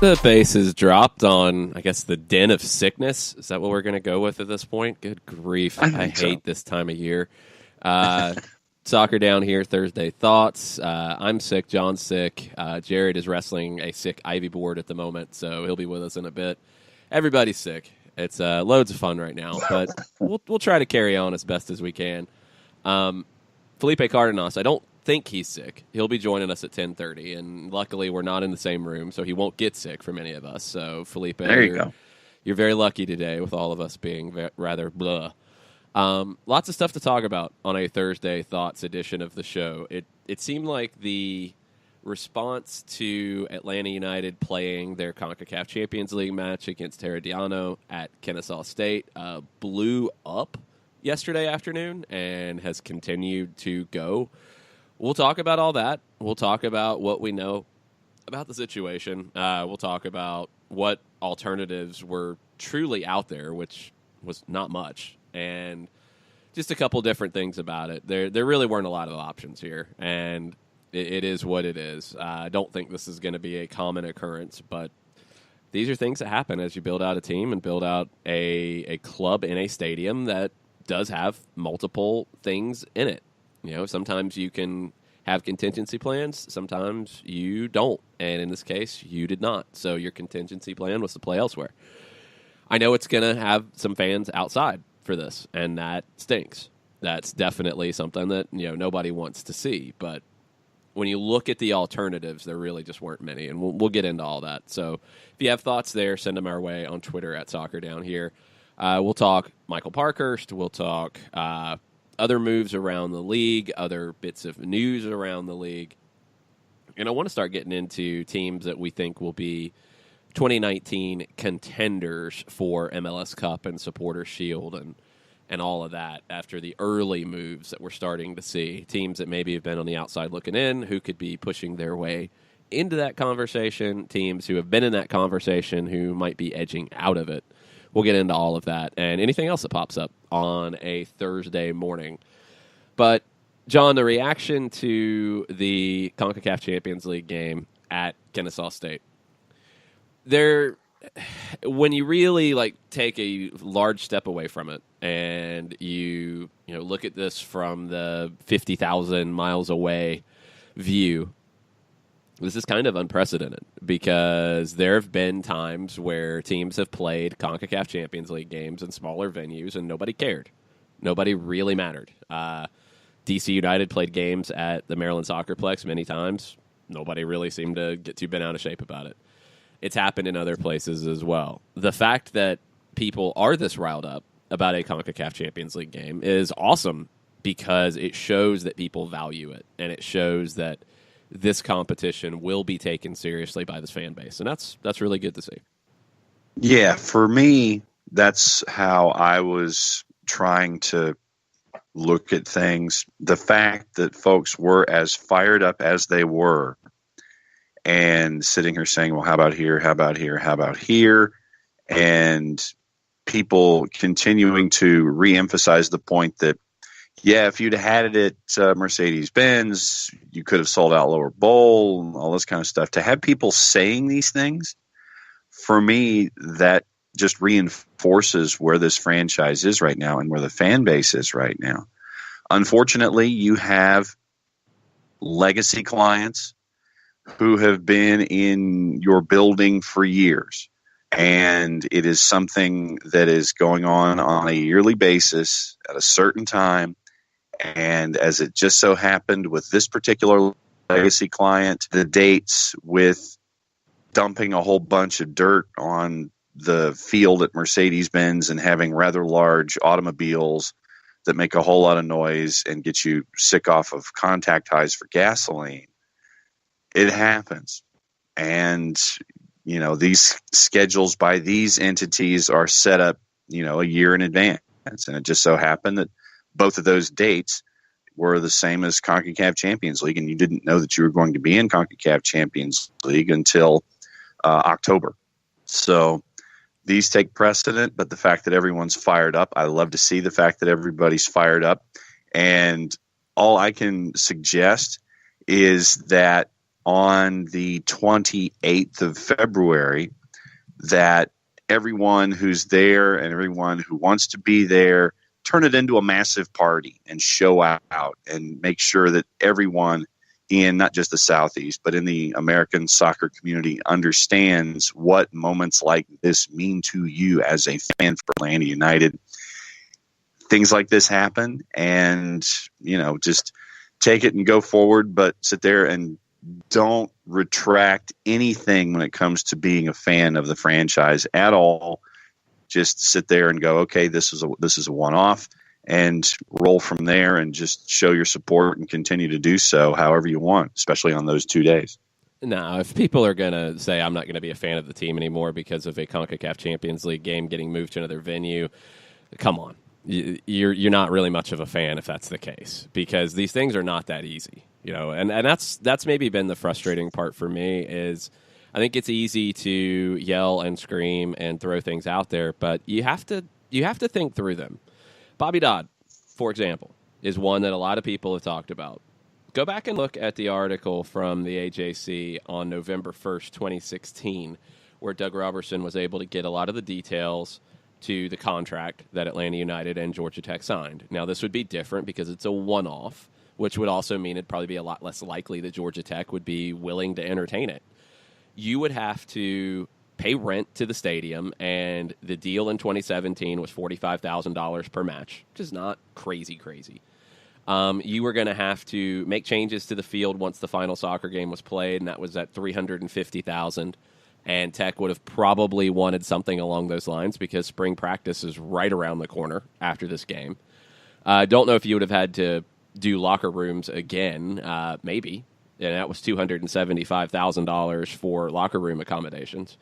The base is dropped on, I guess, the den of sickness. Is that what we're going to go with at this point? Good grief. I hate this time of year. Soccer down here, Thursday thoughts. I'm sick. John's sick. Jared is wrestling a sick Ivy board at the moment, so he'll be with us in a bit. Everybody's sick. It's loads of fun right now, but we'll try to carry on as best as we can. Felipe Cardenas, I don't think he's sick. He'll be joining us at 10:30, and luckily we're not in the same room, so he won't get sick from any of us. So, Felipe, there you go. You're very lucky today with all of us being rather blah. Lots of stuff to talk about on a Thursday Thoughts edition of the show. It seemed like the response to Atlanta United playing their CONCACAF Champions League match against Herediano at Kennesaw State blew up yesterday afternoon and has continued to go. We'll talk about all that. We'll talk about what we know about the situation. We'll talk about what alternatives were truly out there, which was not much, and just a couple different things about it. There really weren't a lot of options here, and it is what it is. I don't think this is going to be a common occurrence, but these are things that happen as you build out a team and build out a club in a stadium that does have multiple things in it. You know, sometimes you can have contingency plans, sometimes you don't. And in this case, you did not. So your contingency plan was to play elsewhere. I know it's going to have some fans outside for this, and that stinks. That's definitely something that, you know, nobody wants to see. But when you look at the alternatives, there really just weren't many, and we'll get into all that. So if you have thoughts there, send them our way on Twitter at Soccer Down Here. We'll talk Michael Parkhurst. We'll talk other moves around the league, other bits of news around the league. And I want to start getting into teams that we think will be 2019 contenders for MLS Cup and Supporters Shield and all of that after the early moves that we're starting to see. Teams that maybe have been on the outside looking in, who could be pushing their way into that conversation, teams who have been in that conversation who might be edging out of it. We'll get into all of that and anything else that pops up on a Thursday morning. But, John, the reaction to the CONCACAF Champions League game at Kennesaw State, when you really take a large step away from it and you look at this from the 50,000 miles away view, this is kind of unprecedented because there have been times where teams have played CONCACAF Champions League games in smaller venues and nobody cared. Nobody really mattered. DC United played games at the Maryland Soccerplex many times. Nobody really seemed to get too bent out of shape about it. It's happened in other places as well. The fact that people are this riled up about a CONCACAF Champions League game is awesome because it shows that people value it, and it shows that this competition will be taken seriously by this fan base, and that's really good to see. Yeah, for me, that's how I was trying to look at things. The fact that folks were as fired up as they were and sitting here saying, well, how about here, how about here, how about here? And people continuing to reemphasize the point that, yeah, if you'd had it at Mercedes-Benz, you could have sold out Lower Bowl, all this kind of stuff. To have people saying these things, for me, that just reinforces where this franchise is right now and where the fan base is right now. Unfortunately, you have legacy clients who have been in your building for years. And it is something that is going on a yearly basis at a certain time. And as it just so happened with this particular legacy client, the dates with dumping a whole bunch of dirt on the field at Mercedes-Benz and having rather large automobiles that make a whole lot of noise and get you sick off of contact highs for gasoline. It happens. And, these schedules by these entities are set up, a year in advance. And it just so happened that both of those dates were the same as CONCACAF Champions League, and you didn't know that you were going to be in CONCACAF Champions League until October. So these take precedent, but the fact that everyone's fired up, I love to see the fact that everybody's fired up. And all I can suggest is that on the 28th of February, that everyone who's there and everyone who wants to be there, turn it into a massive party and show out and make sure that everyone in not just the Southeast, but in the American soccer community understands what moments like this mean to you as a fan for Atlanta United. Things like this happen, and, just take it and go forward, but sit there and don't retract anything when it comes to being a fan of the franchise at all. Just sit there and go, okay, this is a one-off, and roll from there and just show your support and continue to do so however you want, especially on those 2 days. No, if people are going to say I'm not going to be a fan of the team anymore because of a CONCACAF Champions League game getting moved to another venue, come on. You're not really much of a fan if that's the case, because these things are not that easy, and that's maybe been the frustrating part for me. Is I think it's easy to yell and scream and throw things out there, but you have to think through them. Bobby Dodd, for example, is one that a lot of people have talked about. Go back and look at the article from the AJC on November 1st, 2016, where Doug Robertson was able to get a lot of the details to the contract that Atlanta United and Georgia Tech signed. Now, this would be different because it's a one-off, which would also mean it'd probably be a lot less likely that Georgia Tech would be willing to entertain it. You would have to pay rent to the stadium, and the deal in 2017 was $45,000 per match, which is not crazy. You were going to have to make changes to the field once the final soccer game was played, and that was at $350,000. And Tech would have probably wanted something along those lines because spring practice is right around the corner after this game. I don't know if you would have had to do locker rooms again, maybe. And that was $275,000 for locker room accommodations.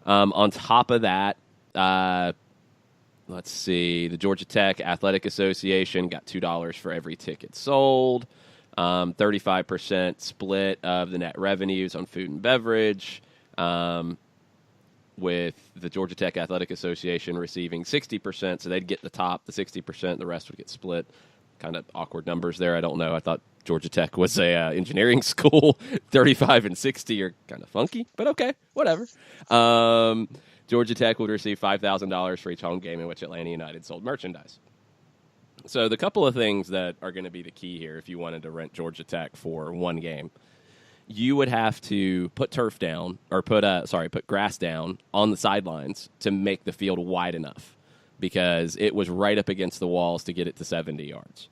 On top of that, let's see, the Georgia Tech Athletic Association got $2 for every ticket sold, 35% split of the net revenues on food and beverage, with the Georgia Tech Athletic Association receiving 60%, so they'd get the 60%, the rest would get split. Kind of awkward numbers there. I don't know. I thought Georgia Tech was a engineering school. 35 and 60 are kind of funky, but okay, whatever. Georgia Tech would receive $5,000 for each home game in which Atlanta United sold merchandise. So the couple of things that are going to be the key here if you wanted to rent Georgia Tech for one game, you would have to put turf down or put grass down on the sidelines to make the field wide enough, because it was right up against the walls to get it to 70 yards.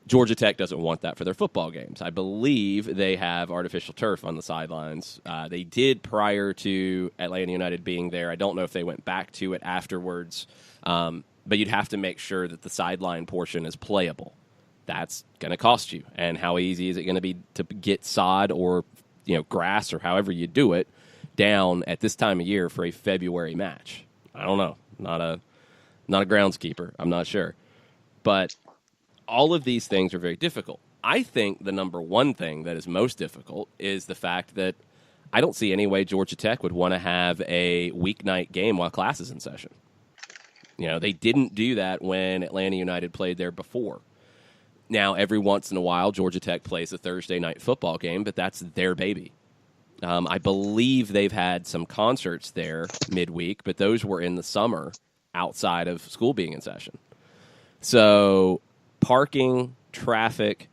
Georgia Tech doesn't want that for their football games. I believe they have artificial turf on the sidelines. They did prior to Atlanta United being there. I don't know if they went back to it afterwards, but you'd have to make sure that the sideline portion is playable. That's going to cost you. And how easy is it going to be to get sod or grass or however you do it down at this time of year for a February match? I don't know. Not a groundskeeper. I'm not sure. But all of these things are very difficult. I think the number one thing that is most difficult is the fact that I don't see any way Georgia Tech would want to have a weeknight game while class is in session. They didn't do that when Atlanta United played there before. Now, every once in a while, Georgia Tech plays a Thursday night football game, but that's their baby. I believe they've had some concerts there midweek, but those were in the summer outside of school being in session. So parking, traffic,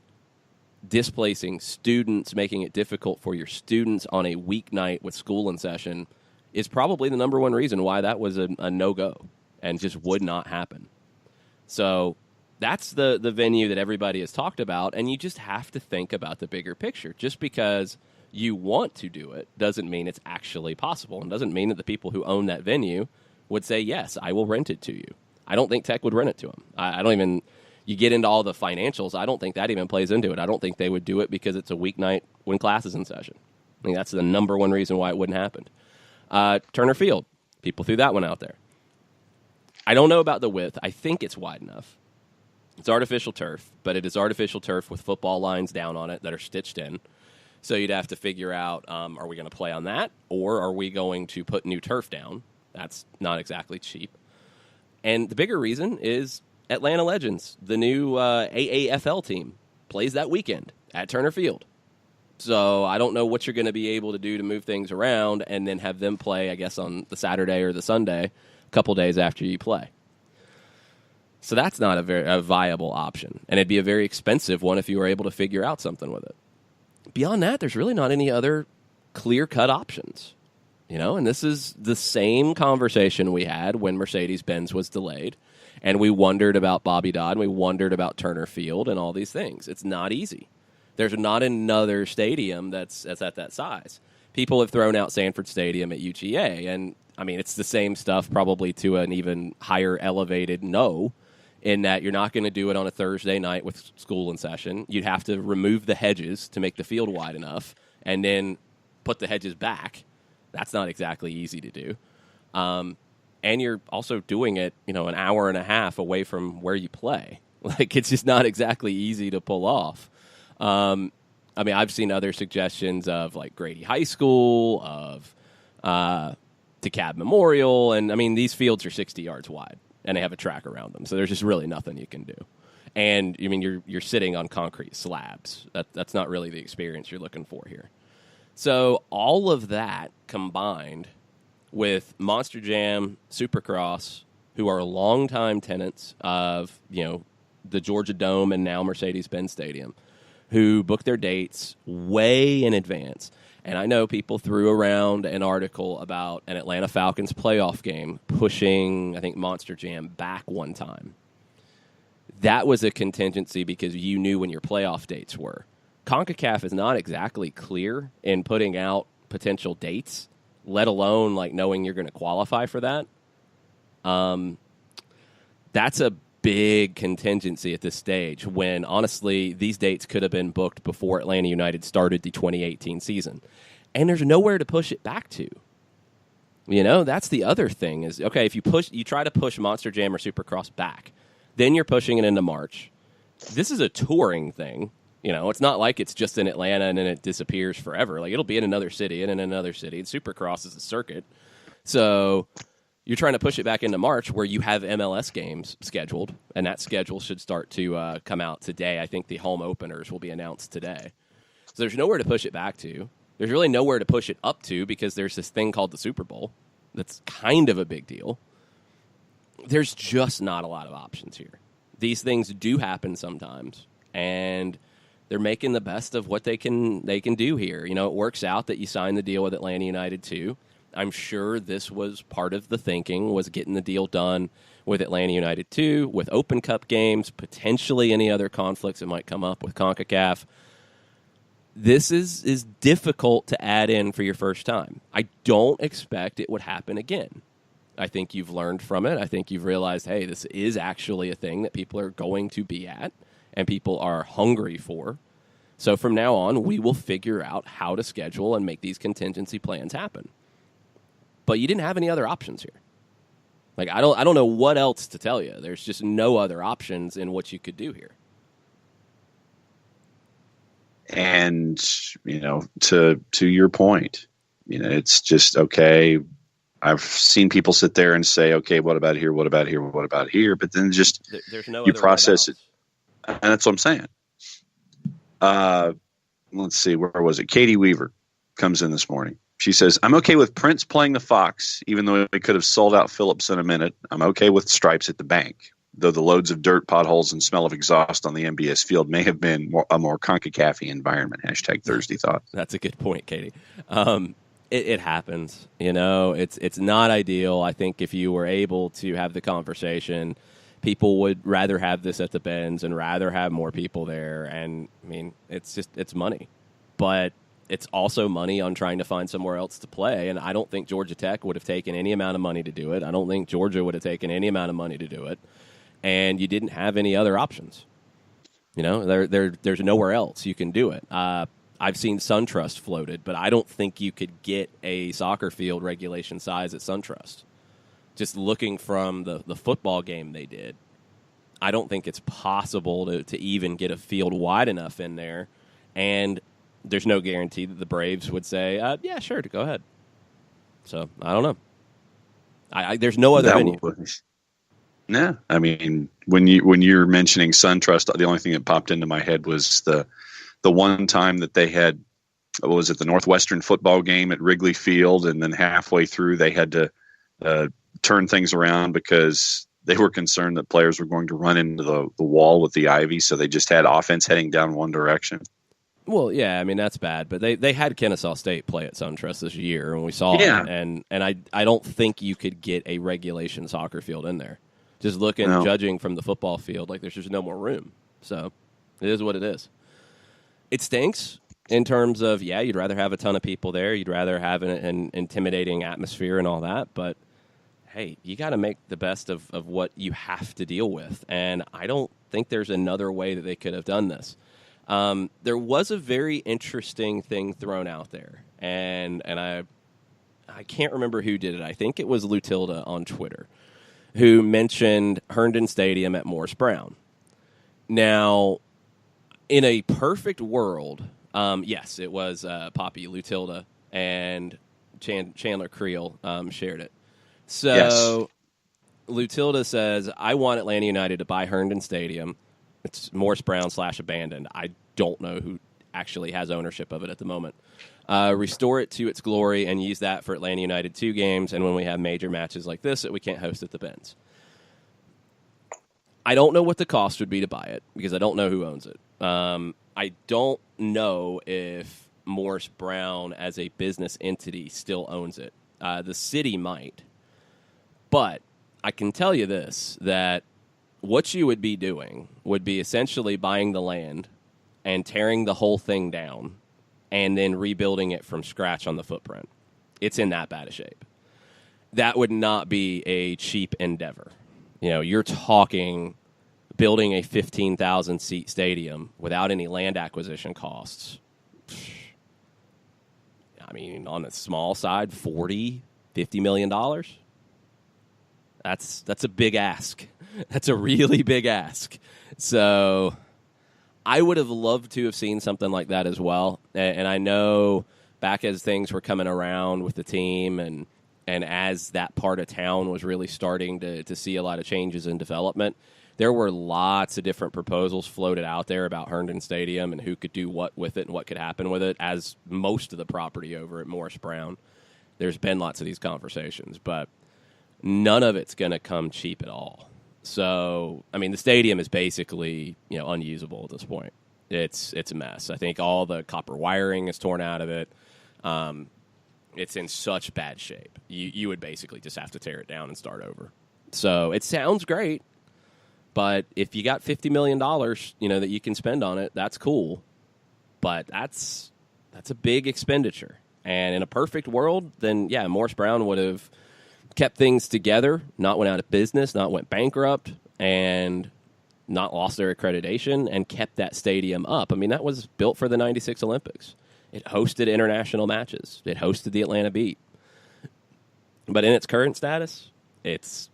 displacing students, making it difficult for your students on a weeknight with school in session is probably the number one reason why that was a no-go and just would not happen. So that's the venue that everybody has talked about, and you just have to think about the bigger picture. Just because you want to do it doesn't mean it's actually possible, and doesn't mean that the people who own that venue would say, yes, I will rent it to you. I don't think Tech would rent it to them. I don't even... You get into all the financials, I don't think that even plays into it. I don't think they would do it because it's a weeknight when class is in session. I think that's the number one reason why it wouldn't happen. Turner Field, people threw that one out there. I don't know about the width. I think it's wide enough. It's artificial turf, but it is artificial turf with football lines down on it that are stitched in. So you'd have to figure out, are we going to play on that, or are we going to put new turf down? That's not exactly cheap. And the bigger reason is Atlanta Legends, the new AAFL team, plays that weekend at Turner Field. So I don't know what you're going to be able to do to move things around and then have them play, I guess, on the Saturday or the Sunday, a couple days after you play. So that's not a viable option. And it'd be a very expensive one if you were able to figure out something with it. Beyond that, there's really not any other clear-cut options. And this is the same conversation we had when Mercedes-Benz was delayed, and we wondered about Bobby Dodd, and we wondered about Turner Field and all these things. It's not easy. There's not another stadium that's at that size. People have thrown out Sanford Stadium at UGA, and, it's the same stuff probably to an even higher elevated no, in that you're not going to do it on a Thursday night with school in session. You'd have to remove the hedges to make the field wide enough and then put the hedges back. That's not exactly easy to do. And you're also doing it, an hour and a half away from where you play. It's just not exactly easy to pull off. I've seen other suggestions of, Grady High School, of DeKalb Memorial, and, these fields are 60 yards wide. And they have a track around them, so there's just really nothing you can do. And you're sitting on concrete slabs. That's not really the experience you're looking for here. So all of that combined with Monster Jam, Supercross, who are longtime tenants of the Georgia Dome and now Mercedes-Benz Stadium, who book their dates way in advance. And I know people threw around an article about an Atlanta Falcons playoff game pushing, I think, Monster Jam back one time. That was a contingency because you knew when your playoff dates were. CONCACAF is not exactly clear in putting out potential dates, let alone knowing you're going to qualify for that. That's a big contingency at this stage when, honestly, these dates could have been booked before Atlanta United started the 2018 season. And there's nowhere to push it back to. That's the other thing is, okay, if you try to push Monster Jam or Supercross back, then you're pushing it into March. This is a touring thing. It's not like it's just in Atlanta and then it disappears forever. It'll be in another city and in another city. Supercross is a circuit. So you're trying to push it back into March where you have MLS games scheduled, and that schedule should start to come out today. I think the home openers will be announced today. So there's nowhere to push it back to. There's really nowhere to push it up to because there's this thing called the Super Bowl that's kind of a big deal. There's just not a lot of options here. These things do happen sometimes, and they're making the best of what they can do here. It works out that you sign the deal with Atlanta United too. I'm sure this was part of the thinking, was getting the deal done with Atlanta United 2, with Open Cup games, potentially any other conflicts that might come up with CONCACAF. This is difficult to add in for your first time. I don't expect it would happen again. I think you've learned from it. I think you've realized, hey, this is actually a thing that people are going to be at and people are hungry for. So from now on, we will figure out how to schedule and make these contingency plans happen. But you didn't have any other options here. I don't know what else to tell you. There's just no other options in what you could do here. And, to your point, it's just, okay, I've seen people sit there and say, okay, what about here? What about here? What about here? But then just there's no you process it. And that's what I'm saying. Let's see, where was it? Katie Weaver comes in this morning. She says, I'm okay with Prince playing the Fox, even though we could have sold out Phillips in a minute. I'm okay with Stripes at the bank, though the loads of dirt, potholes, and smell of exhaust on the MBS field may have been a more CONCACAF-y environment. # Thursday thought. That's a good point, Katie. It happens. It's not ideal. I think if you were able to have the conversation, people would rather have this at the Benz and rather have more people there. And, it's money. But it's also money on trying to find somewhere else to play, and I don't think Georgia Tech would have taken any amount of money to do it. I don't think Georgia would have taken any amount of money to do it, and you didn't have any other options. There's nowhere else you can do it. I've seen SunTrust floated, but I don't think you could get a soccer field regulation size at SunTrust. just looking from the football game they did, I don't think it's possible to even get a field wide enough in there. And there's no guarantee that the Braves would say, yeah, sure, go ahead. So, I don't know. There's no other venue. No, I mean, when you're mentioning SunTrust, the only thing that popped into my head was the one time that they had, what was it, the Northwestern football game at Wrigley Field, and then halfway through they had to turn things around because they were concerned that players were going to run into the wall with the ivy, so they just had offense heading down one direction. Well, yeah, I mean, that's bad, but they had Kennesaw State play at SunTrust this year, and we saw it, and I don't think you could get a regulation soccer field in there. Just judging from the football field, like there's just no more room. So it is what it is. It stinks in terms of, yeah, you'd rather have a ton of people there. You'd rather have an intimidating atmosphere and all that, but hey, you got to make the best of what you have to deal with, and I don't think there's another way that they could have done this. There was a very interesting thing thrown out there, and I can't remember who did it. I think it was Lutilda on Twitter, who mentioned Herndon Stadium at Morris Brown. Now, in a perfect world, yes, it was Poppy Lutilda and Chandler Creel shared it. So yes. Lutilda says, I want Atlanta United to buy Herndon Stadium. It's Morris Brown / abandoned. I don't know who actually has ownership of it at the moment. Restore it to its glory and use that for Atlanta United 2 games, and when we have major matches like this that we can't host at the Benz. I don't know what the cost would be to buy it because I don't know who owns it. I don't know if Morris Brown as a business entity still owns it. The city might. But I can tell you this, that what you would be doing would be essentially buying the land and tearing the whole thing down and then rebuilding it from scratch on the footprint. It's in that bad a shape. That would not be a cheap endeavor. You know, you're talking building a 15,000-seat stadium without any land acquisition costs. I mean, on the small side, $40, $50 million. That's a big ask. That's a really big ask. So I would have loved to have seen something like that as well. And I know back as things were coming around with the team and as that part of town was really starting to see a lot of changes in development, there were lots of different proposals floated out there about Herndon Stadium and who could do what with it and what could happen with it, as most of the property over at Morris Brown. There's been lots of these conversations, but none of it's going to come cheap at all. So, I mean, the stadium is basically, unusable at this point. It's a mess. I think all the copper wiring is torn out of it. It's in such bad shape. You would basically just have to tear it down and start over. So it sounds great, but if you got $50 million, that you can spend on it, that's cool. But that's a big expenditure. And in a perfect world, then yeah, Morris Brown would have kept things together, not went out of business, not went bankrupt, and not lost their accreditation, and kept that stadium up. I mean, that was built for the 96 Olympics. It hosted international matches. It hosted the Atlanta Beat. But in its current status, it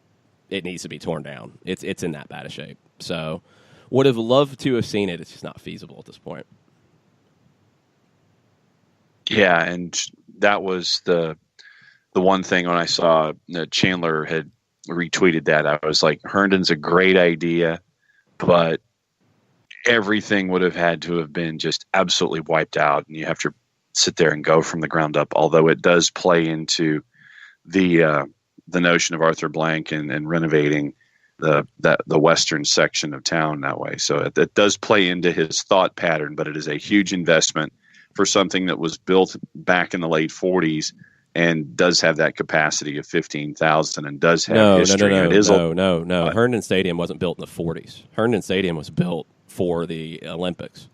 needs to be torn down. It's in that bad a shape. So would have loved to have seen it. It's just not feasible at this point. Yeah, and that was the one thing when I saw Chandler had retweeted that. I was like, Herndon's a great idea, but everything would have had to have been just absolutely wiped out, and you have to sit there and go from the ground up, although it does play into the notion of Arthur Blank and renovating the western section of town that way. So it does play into his thought pattern, but it is a huge investment for something that was built back in the late 40s and does have that capacity of 15,000 and does have history. No. Herndon Stadium wasn't built in the 40s. Herndon Stadium was built for the Olympics.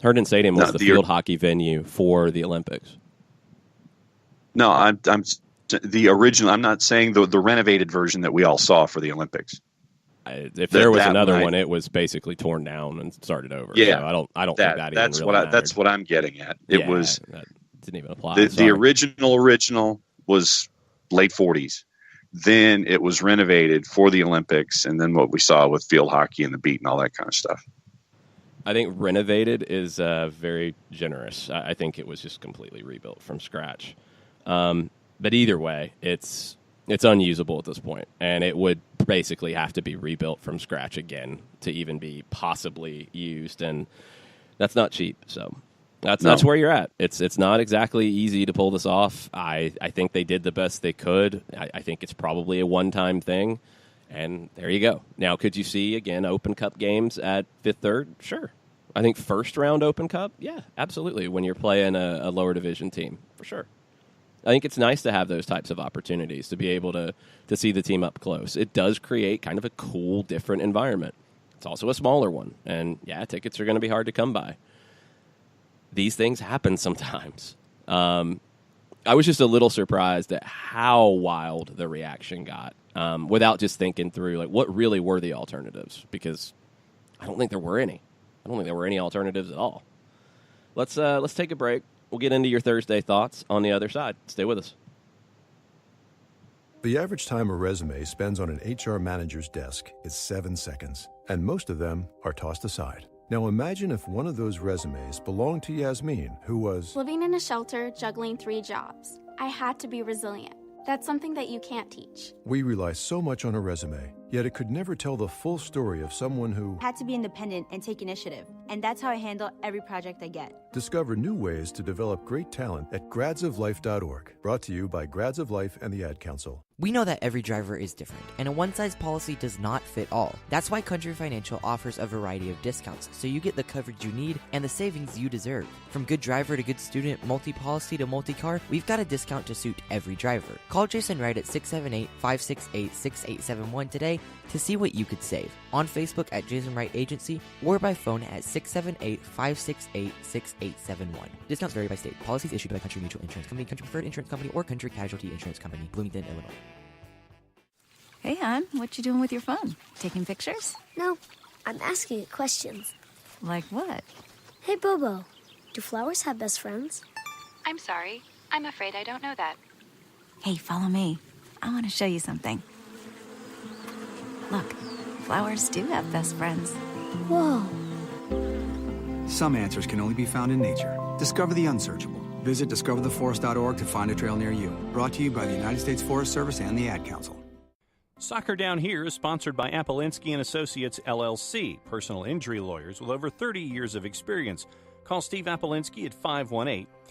Herndon Stadium was the field hockey venue for the Olympics. No, I'm the original. I'm not saying the renovated version that we all saw for the Olympics. If there was another one, it was basically torn down and started over. Yeah, so I don't think that that's even really that's what I'm getting at. It was that didn't even apply. the original was late 40s. Then it was renovated for the Olympics, and then what we saw with field hockey and the beat and all that kind of stuff. I think renovated is very generous. I think it was just completely rebuilt from scratch. But either way, it's unusable at this point, and it would basically have to be rebuilt from scratch again to even be possibly used, and that's not cheap. So that's where you're at. It's not exactly easy to pull this off. I think they did the best they could. I think it's probably a one-time thing, and there you go. Now, could you see, again, Open Cup games at Fifth Third? Sure. I think first-round Open Cup? Yeah, absolutely, when you're playing a lower division team, for sure. I think it's nice to have those types of opportunities, to be able to see the team up close. It does create kind of a cool, different environment. It's also a smaller one, and, yeah, tickets are going to be hard to come by. These things happen sometimes. I was just a little surprised at how wild the reaction got, without just thinking through, like, what really were the alternatives, because I don't think there were any. I don't think there were any alternatives at all. Let's take a break. We'll get into your Thursday thoughts on the other side. Stay with us. The average time a resume spends on an HR manager's desk is 7 seconds, and most of them are tossed aside. Now imagine if one of those resumes belonged to Yasmin, who was living in a shelter, juggling 3 jobs. I had to be resilient. That's something that you can't teach. We rely so much on a resume, yet it could never tell the full story of someone who had to be independent and take initiative. And that's how I handle every project I get. Discover new ways to develop great talent at gradsoflife.org. Brought to you by Grads of Life and the Ad Council. We know that every driver is different, and a one-size policy does not fit all. That's why Country Financial offers a variety of discounts, so you get the coverage you need and the savings you deserve. From good driver to good student, multi-policy to multi-car, we've got a discount to suit every driver. Call Jason Wright at 678-568-6871 today to see what you could save. On Facebook at Jason Wright Agency or by phone at 678-568-6871. Discounts vary by state. Policies issued by Country Mutual Insurance Company, Country Preferred Insurance Company, or Country Casualty Insurance Company, Bloomington, Illinois. Hey, hon, what you doing with your phone? Taking pictures? No, I'm asking it questions. Like what? Hey, Bobo, do flowers have best friends? I'm sorry. I'm afraid I don't know that. Hey, follow me. I want to show you something. Look, flowers do have best friends. Whoa. Some answers can only be found in nature. Discover the unsearchable. Visit discovertheforest.org to find a trail near you. Brought to you by the United States Forest Service and the Ad Council. Soccer Down Here is sponsored by Apolinski & Associates, LLC, personal injury lawyers with over 30 years of experience. Call Steve Apolinski at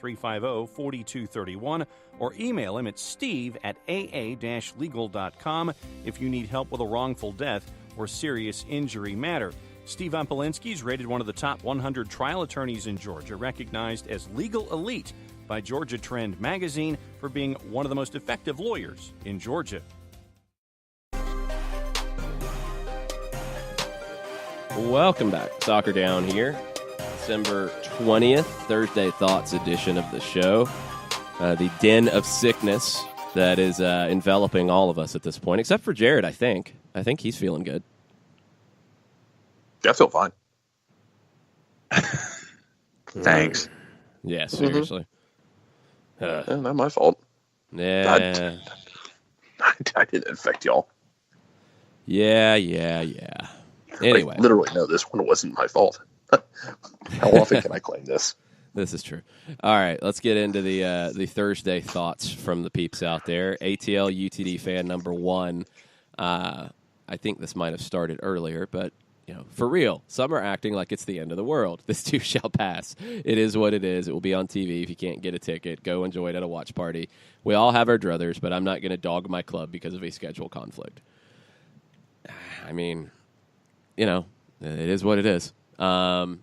518-350-4231 or email him at steve@aa-legal.com if you need help with a wrongful death or serious injury matter. Steve Apolinski is rated one of the top 100 trial attorneys in Georgia, recognized as Legal Elite by Georgia Trend magazine for being one of the most effective lawyers in Georgia. Welcome back. Soccer Down here. December 20th, Thursday Thoughts edition of the show. The den of sickness that is enveloping all of us at this point, except for Jared, I think. I think he's feeling good. I feel fine. Thanks. Yeah, seriously. Not my fault. Yeah. I didn't infect y'all. Yeah. Anyway. I literally, no, this one wasn't my fault. How often can I claim this? This is true. All right, let's get into the Thursday thoughts from the peeps out there. ATL UTD fan number 1. I think this might have started earlier, but for real, some are acting like it's the end of the world. This too shall pass. It is what it is. It will be on TV. If you can't get a ticket, go enjoy it at a watch party. We all have our druthers, but I'm not going to dog my club because of a schedule conflict. I mean, it is what it is. I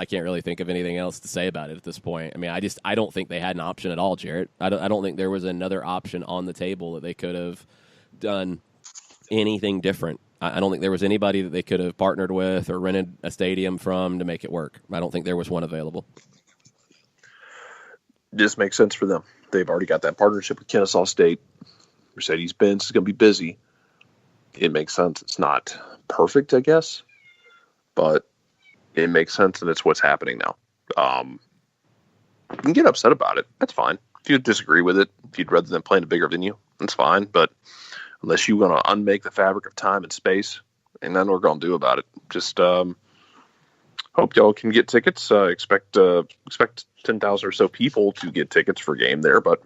can't really think of anything else to say about it at this point. I mean, I don't think they had an option at all, Jarrett. I don't think there was another option on the table that they could have done anything different. I don't think there was anybody that they could have partnered with or rented a stadium from to make it work. I don't think there was one available. This makes sense for them. They've already got that partnership with Kennesaw State. Mercedes-Benz is going to be busy. It makes sense. It's not perfect, I guess, but it makes sense, and it's what's happening now. You can get upset about it. That's fine. if you disagree with it, if you'd rather than play in a bigger venue, that's fine. But unless you want to unmake the fabric of time and space, ain't nothing we're going to do about it. Just hope y'all can get tickets. Expect 10,000 or so people to get tickets for a game there. But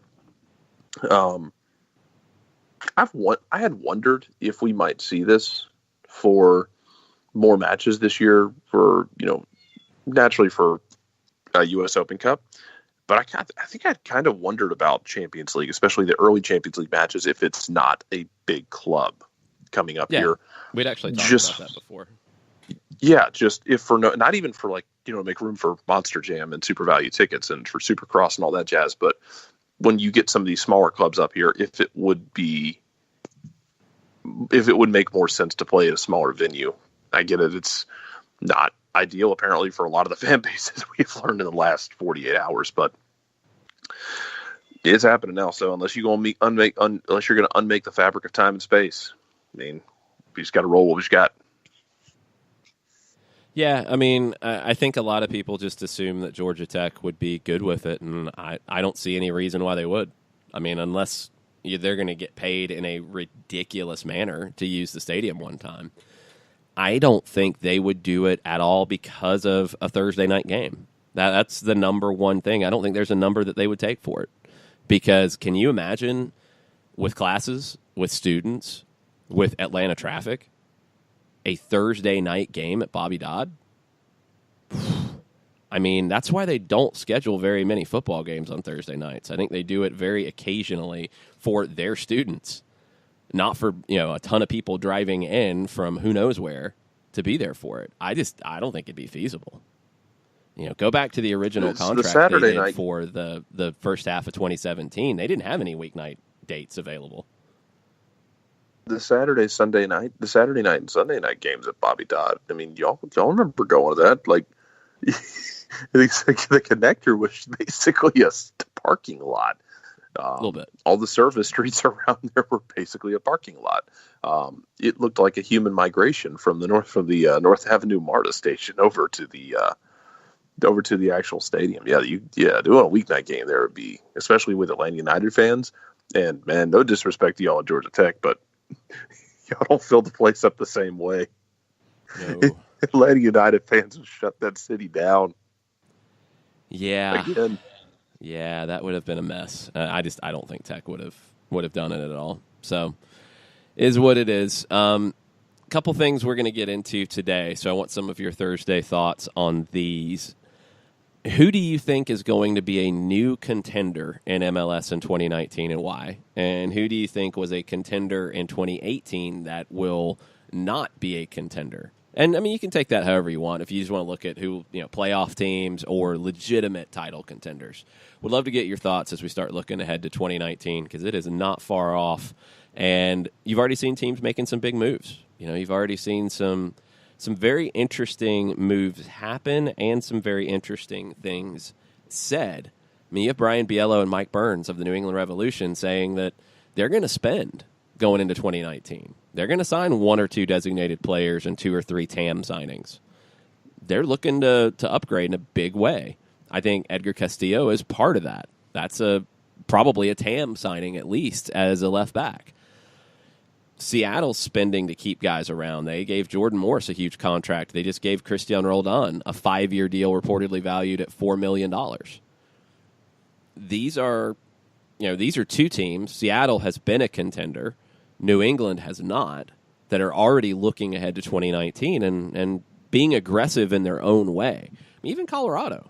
I had wondered if we might see this for more matches this year for, naturally for U.S. Open Cup. But I think I'd kind of wondered about Champions League, especially the early Champions League matches, if it's not a big club coming up here. We'd actually talked about that before. Yeah, just if for not even for make room for Monster Jam and Super Value tickets and for Supercross and all that jazz, but when you get some of these smaller clubs up here, if it would make more sense to play at a smaller venue. I get it. It's not ideal apparently for a lot of the fan bases we've learned in the last 48 hours, but it's happening now. So unless you're going to unmake the fabric of time and space, I mean, we just got to roll what we've got. Yeah, I mean, I think a lot of people just assume that Georgia Tech would be good with it, and I don't see any reason why they would. I mean, unless they're going to get paid in a ridiculous manner to use the stadium one time. I don't think they would do it at all because of a Thursday night game. That's the number one thing. I don't think there's a number that they would take for it. Because can you imagine with classes, with students, with Atlanta traffic, a Thursday night game at Bobby Dodd? I mean, that's why they don't schedule very many football games on Thursday nights. I think they do it very occasionally for their students, not for a ton of people driving in from who knows where to be there for it. I don't think it'd be feasible. Go back to the original contract they did for the first half of 2017. They didn't have any weeknight dates available. The Saturday night and Sunday night games at Bobby Dodd. I mean, y'all remember going to that? Like, the connector was basically a parking lot. A little bit. All the service streets around there were basically a parking lot. It looked like a human migration from the North Avenue MARTA station over to the actual stadium. Yeah, doing a weeknight game there would be, especially with Atlanta United fans. And man, no disrespect to y'all at Georgia Tech, but y'all don't fill the place up the same way. No. Atlanta United fans would shut that city down. Yeah. Again. Yeah, that would have been a mess. I don't think Tech would have done it at all. So, is what it is. Couple things we're going to get into today. So I want some of your Thursday thoughts on these. Who do you think is going to be a new contender in MLS in 2019 and why? And who do you think was a contender in 2018 that will not be a contender? And, I mean, you can take that however you want if you just want to look at who, playoff teams or legitimate title contenders. Would love to get your thoughts as we start looking ahead to 2019 because it is not far off. And you've already seen teams making some big moves. You've already seen some very interesting moves happen and some very interesting things said. I mean, you have Brian Biello and Mike Burns of the New England Revolution saying that they're going to spend going into 2019. They're going to sign one or two designated players and 2 or 3 TAM signings. They're looking to upgrade in a big way. I think Edgar Castillo is part of that. That's probably a TAM signing at least as a left back. Seattle's spending to keep guys around. They gave Jordan Morris a huge contract. They just gave Christian Roldan a 5-year deal reportedly valued at $4 million. These are 2 teams. Seattle has been a contender. New England has not, that are already looking ahead to 2019 and being aggressive in their own way. I mean, even Colorado,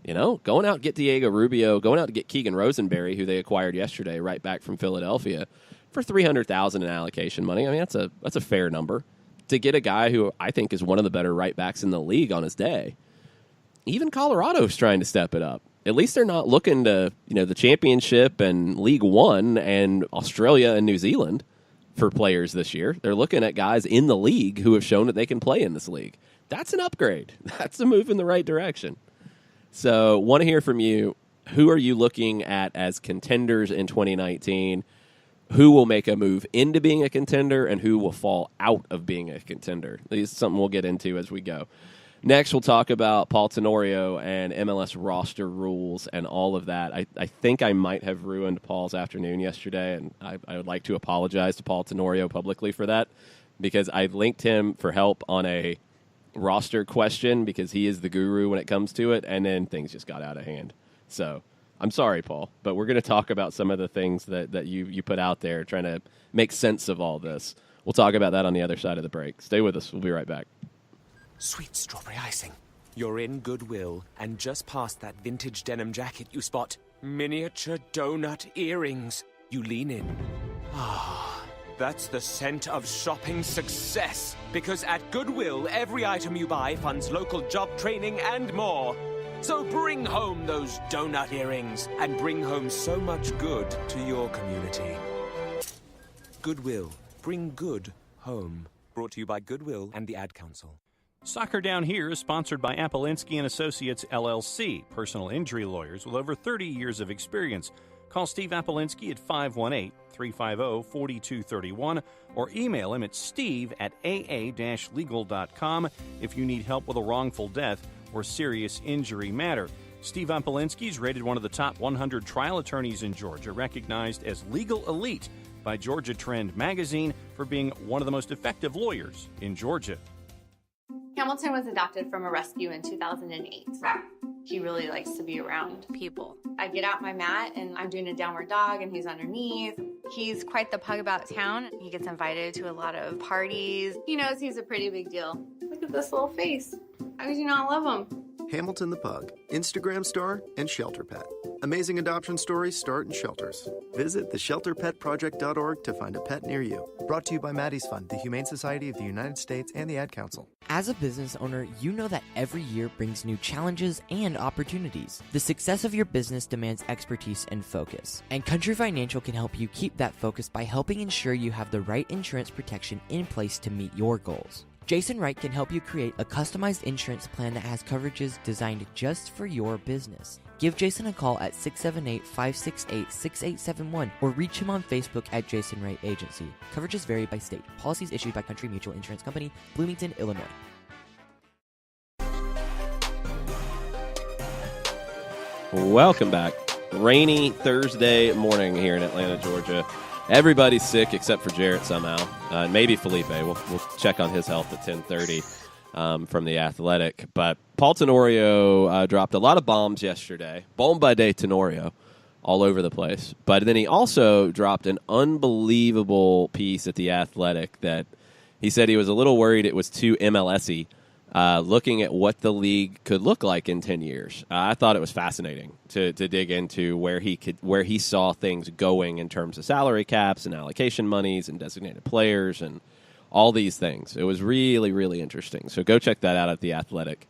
going out and get Diego Rubio, going out to get Keegan Rosenberry, who they acquired yesterday, right back from Philadelphia, for $300,000 in allocation money. I mean, that's a fair number to get a guy who I think is one of the better right backs in the league on his day. Even Colorado's trying to step it up. At least they're not looking to, the championship and League One and Australia and New Zealand for players this year. They're looking at guys in the league who have shown that they can play in this league. That's an upgrade. That's a move in the right direction. So, want to hear from you. Who are you looking at as contenders in 2019? Who will make a move into being a contender and who will fall out of being a contender? This is something we'll get into as we go. Next, we'll talk about Paul Tenorio and MLS roster rules and all of that. I think I might have ruined Paul's afternoon yesterday, and I would like to apologize to Paul Tenorio publicly for that, because I linked him for help on a roster question because he is the guru when it comes to it, and then things just got out of hand. So I'm sorry, Paul, but we're going to talk about some of the things that you put out there, trying to make sense of all this. We'll talk about that on the other side of the break. Stay with us. We'll be right back. Sweet strawberry icing. You're in Goodwill, and just past that vintage denim jacket you spot miniature donut earrings. You lean in. Ah, that's the scent of shopping success. Because at Goodwill, every item you buy funds local job training and more. So bring home those donut earrings and bring home so much good to your community. Goodwill. Bring good home. Brought to you by Goodwill and the Ad Council. Soccer Down Here is sponsored by Apolinsky & Associates, LLC, personal injury lawyers with over 30 years of experience. Call Steve Apolinsky at 518-350-4231 or email him at steve@aa-legal.com if you need help with a wrongful death or serious injury matter. Steve Apolinsky is rated one of the top 100 trial attorneys in Georgia, recognized as legal elite by Georgia Trend magazine for being one of the most effective lawyers in Georgia. Hamilton was adopted from a rescue in 2008. He really likes to be around people. I get out my mat and I'm doing a downward dog and he's underneath. He's quite the pug about town. He gets invited to a lot of parties. He knows he's a pretty big deal. Look at this little face. How could you not love him? Hamilton the Pug, Instagram star and shelter pet. Amazing adoption stories start in shelters. Visit theshelterpetproject.org to find a pet near you. Brought to you by Maddie's Fund, the Humane Society of the United States, and the Ad Council. As a business owner, you know that every year brings new challenges and opportunities. The success of your business demands expertise and focus. And Country Financial can help you keep that focus by helping ensure you have the right insurance protection in place to meet your goals. Jason Wright can help you create a customized insurance plan that has coverages designed just for your business. Give Jason a call at 678-568-6871 or reach him on Facebook at Jason Wright Agency. Coverages vary by state. Policies issued by Country Mutual Insurance Company, Bloomington, Illinois. Welcome back. Rainy Thursday morning here in Atlanta, Georgia. Everybody's sick except for Jarrett somehow. Maybe Felipe. We'll check on his health at 10:30 from The Athletic. But Paul Tenorio dropped a lot of bombs yesterday. Bomba de Tenorio all over the place. But then he also dropped an unbelievable piece at The Athletic that he said he was a little worried it was too MLS-y. Looking at what the league could look like in 10 years. I thought it was fascinating to dig into where he saw things going in terms of salary caps and allocation monies and designated players and all these things. It was really, really interesting. So go check that out at The Athletic.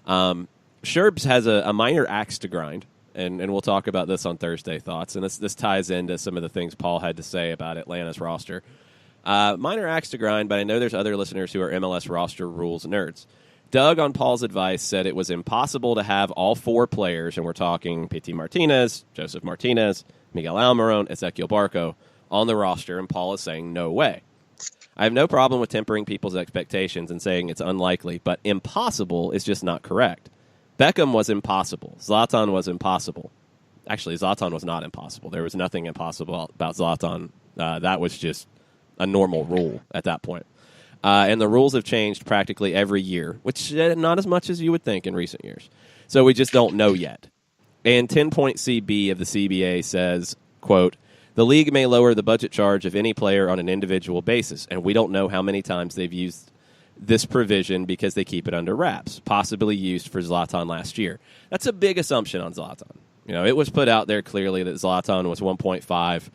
Sherbs has a minor axe to grind, and we'll talk about this on Thursday Thoughts, and this ties into some of the things Paul had to say about Atlanta's roster. Minor axe to grind, but I know there's other listeners who are MLS roster rules nerds. Doug, on Paul's advice, said it was impossible to have all four players, and we're talking Pity Martinez, Joseph Martinez, Miguel Almiron, Ezequiel Barco, on the roster, and Paul is saying no way. I have no problem with tempering people's expectations and saying it's unlikely, but impossible is just not correct. Beckham was impossible. Zlatan was impossible. Actually, Zlatan was not impossible. There was nothing impossible about Zlatan. That was just a normal rule at that point. And the rules have changed practically every year, which not as much as you would think in recent years. So we just don't know yet. And 10.CB of the CBA says, quote, the league may lower the budget charge of any player on an individual basis, and we don't know how many times they've used this provision because they keep it under wraps, possibly used for Zlatan last year. That's a big assumption on Zlatan. You know, it was put out there clearly that Zlatan was 1.5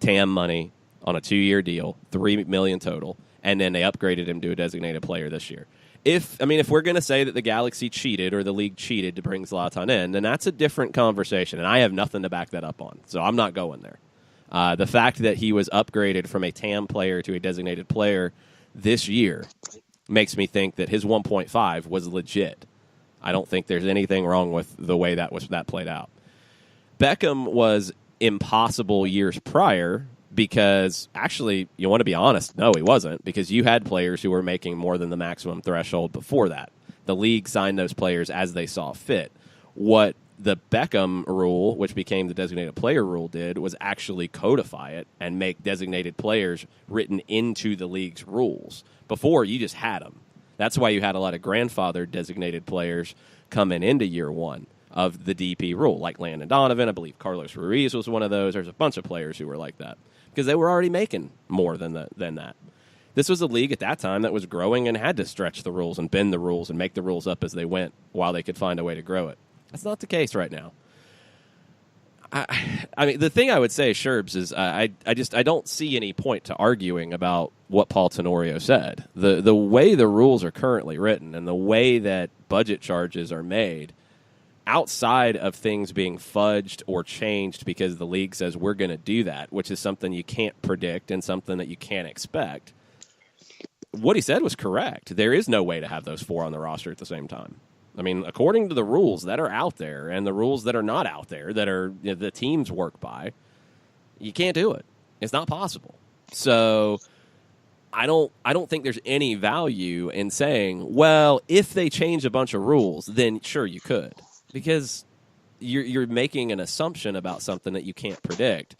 TAM money on a 2-year deal, $3 million total, and then they upgraded him to a designated player this year. If we're going to say that the Galaxy cheated or the league cheated to bring Zlatan in, then that's a different conversation, and I have nothing to back that up on, so I'm not going there. The fact that he was upgraded from a TAM player to a designated player this year makes me think that his 1.5 was legit. I don't think there's anything wrong with the way that played out. Beckham was impossible years prior because, actually, you want to be honest, no, he wasn't, because you had players who were making more than the maximum threshold before that. The league signed those players as they saw fit. What the Beckham rule, which became the designated player rule, did was actually codify it and make designated players written into the league's rules. Before, you just had them. That's why you had a lot of grandfathered designated players coming into year one of the DP rule, like Landon Donovan. I believe Carlos Ruiz was one of those. There's a bunch of players who were like that because they were already making more than that. This was a league at that time that was growing and had to stretch the rules and bend the rules and make the rules up as they went while they could find a way to grow it. That's not the case right now. I mean, the thing I would say, Sherbs, is I don't see any point to arguing about what Paul Tenorio said. The way the rules are currently written and the way that budget charges are made, outside of things being fudged or changed because the league says we're going to do that, which is something you can't predict and something that you can't expect, what he said was correct. There is no way to have those four on the roster at the same time. I mean, according to the rules that are out there and the rules that are not out there that are the teams work by, you can't do it. It's not possible. So I don't think there's any value in saying, well, if they change a bunch of rules, then sure you could, because you're making an assumption about something that you can't predict.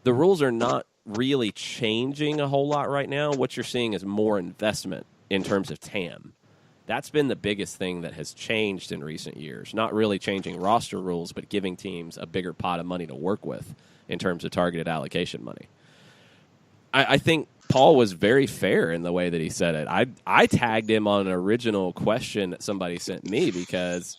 The rules are not really changing a whole lot right now. What you're seeing is more investment in terms of TAM. That's been the biggest thing that has changed in recent years. Not really changing roster rules, but giving teams a bigger pot of money to work with in terms of targeted allocation money. I think Paul was very fair in the way that he said it. I tagged him on an original question that somebody sent me because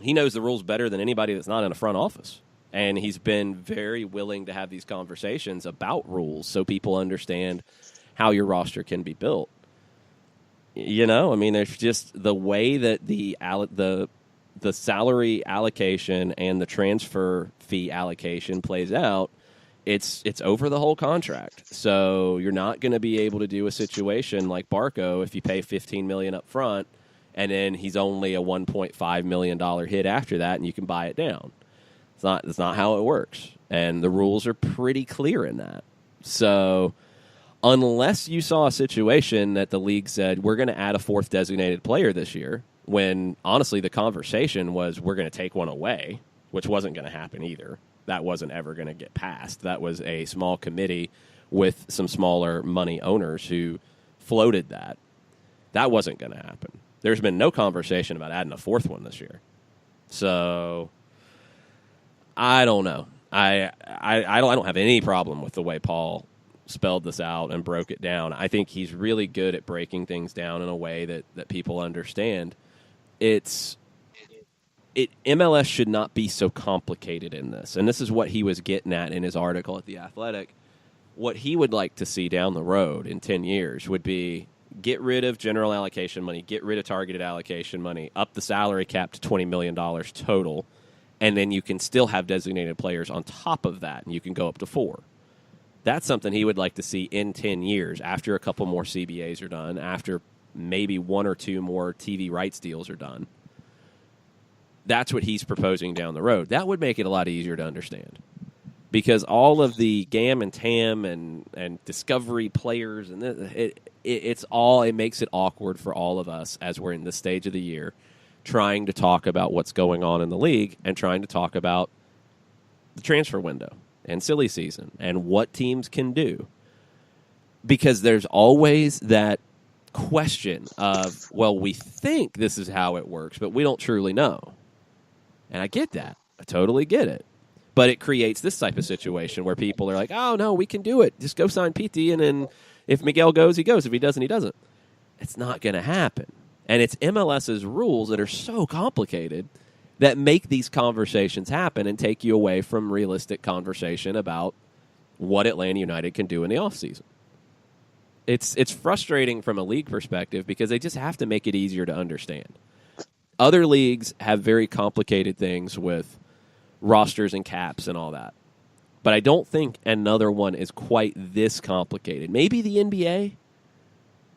he knows the rules better than anybody that's not in a front office. And he's been very willing to have these conversations about rules so people understand how your roster can be built. You know, I mean, there's just the way that the salary allocation and the transfer fee allocation plays out. It's over the whole contract. So you're not going to be able to do a situation like Barco if you pay $15 million up front and then he's only a $1.5 million hit after that and you can buy it down. It's not how it works. And the rules are pretty clear in that. So unless you saw a situation that the league said, we're going to add a fourth designated player this year, when honestly the conversation was we're going to take one away, which wasn't going to happen either. That wasn't ever going to get passed. That was a small committee with some smaller money owners who floated that. That wasn't going to happen. There's been no conversation about adding a fourth one this year. So I don't know. I don't have any problem with the way Paul spelled this out and broke it down. I think he's really good at breaking things down in a way that people understand. MLS should not be so complicated in this. And this is what he was getting at in his article at The Athletic. What he would like to see down the road in 10 years would be get rid of general allocation money, get rid of targeted allocation money, up the salary cap to $20 million total, and then you can still have designated players on top of that, and you can go up to 4. That's something he would like to see in 10 years after a couple more CBAs are done, after maybe 1 or 2 more TV rights deals are done. That's what he's proposing down the road. That would make it a lot easier to understand. Because all of the GAM and TAM and discovery players, and it makes it awkward for all of us as we're in this stage of the year trying to talk about what's going on in the league and trying to talk about the transfer window and silly season and what teams can do. Because there's always that question of, well, we think this is how it works, but we don't truly know. And I get that. I totally get it. But it creates this type of situation where people are like, oh, no, we can do it. Just go sign PT, and then if Miguel goes, he goes. If he doesn't, he doesn't. It's not going to happen. And it's MLS's rules that are so complicated that make these conversations happen and take you away from realistic conversation about what Atlanta United can do in the offseason. It's frustrating from a league perspective because they just have to make it easier to understand. Other leagues have very complicated things with rosters and caps and all that. But I don't think another one is quite this complicated. Maybe the NBA.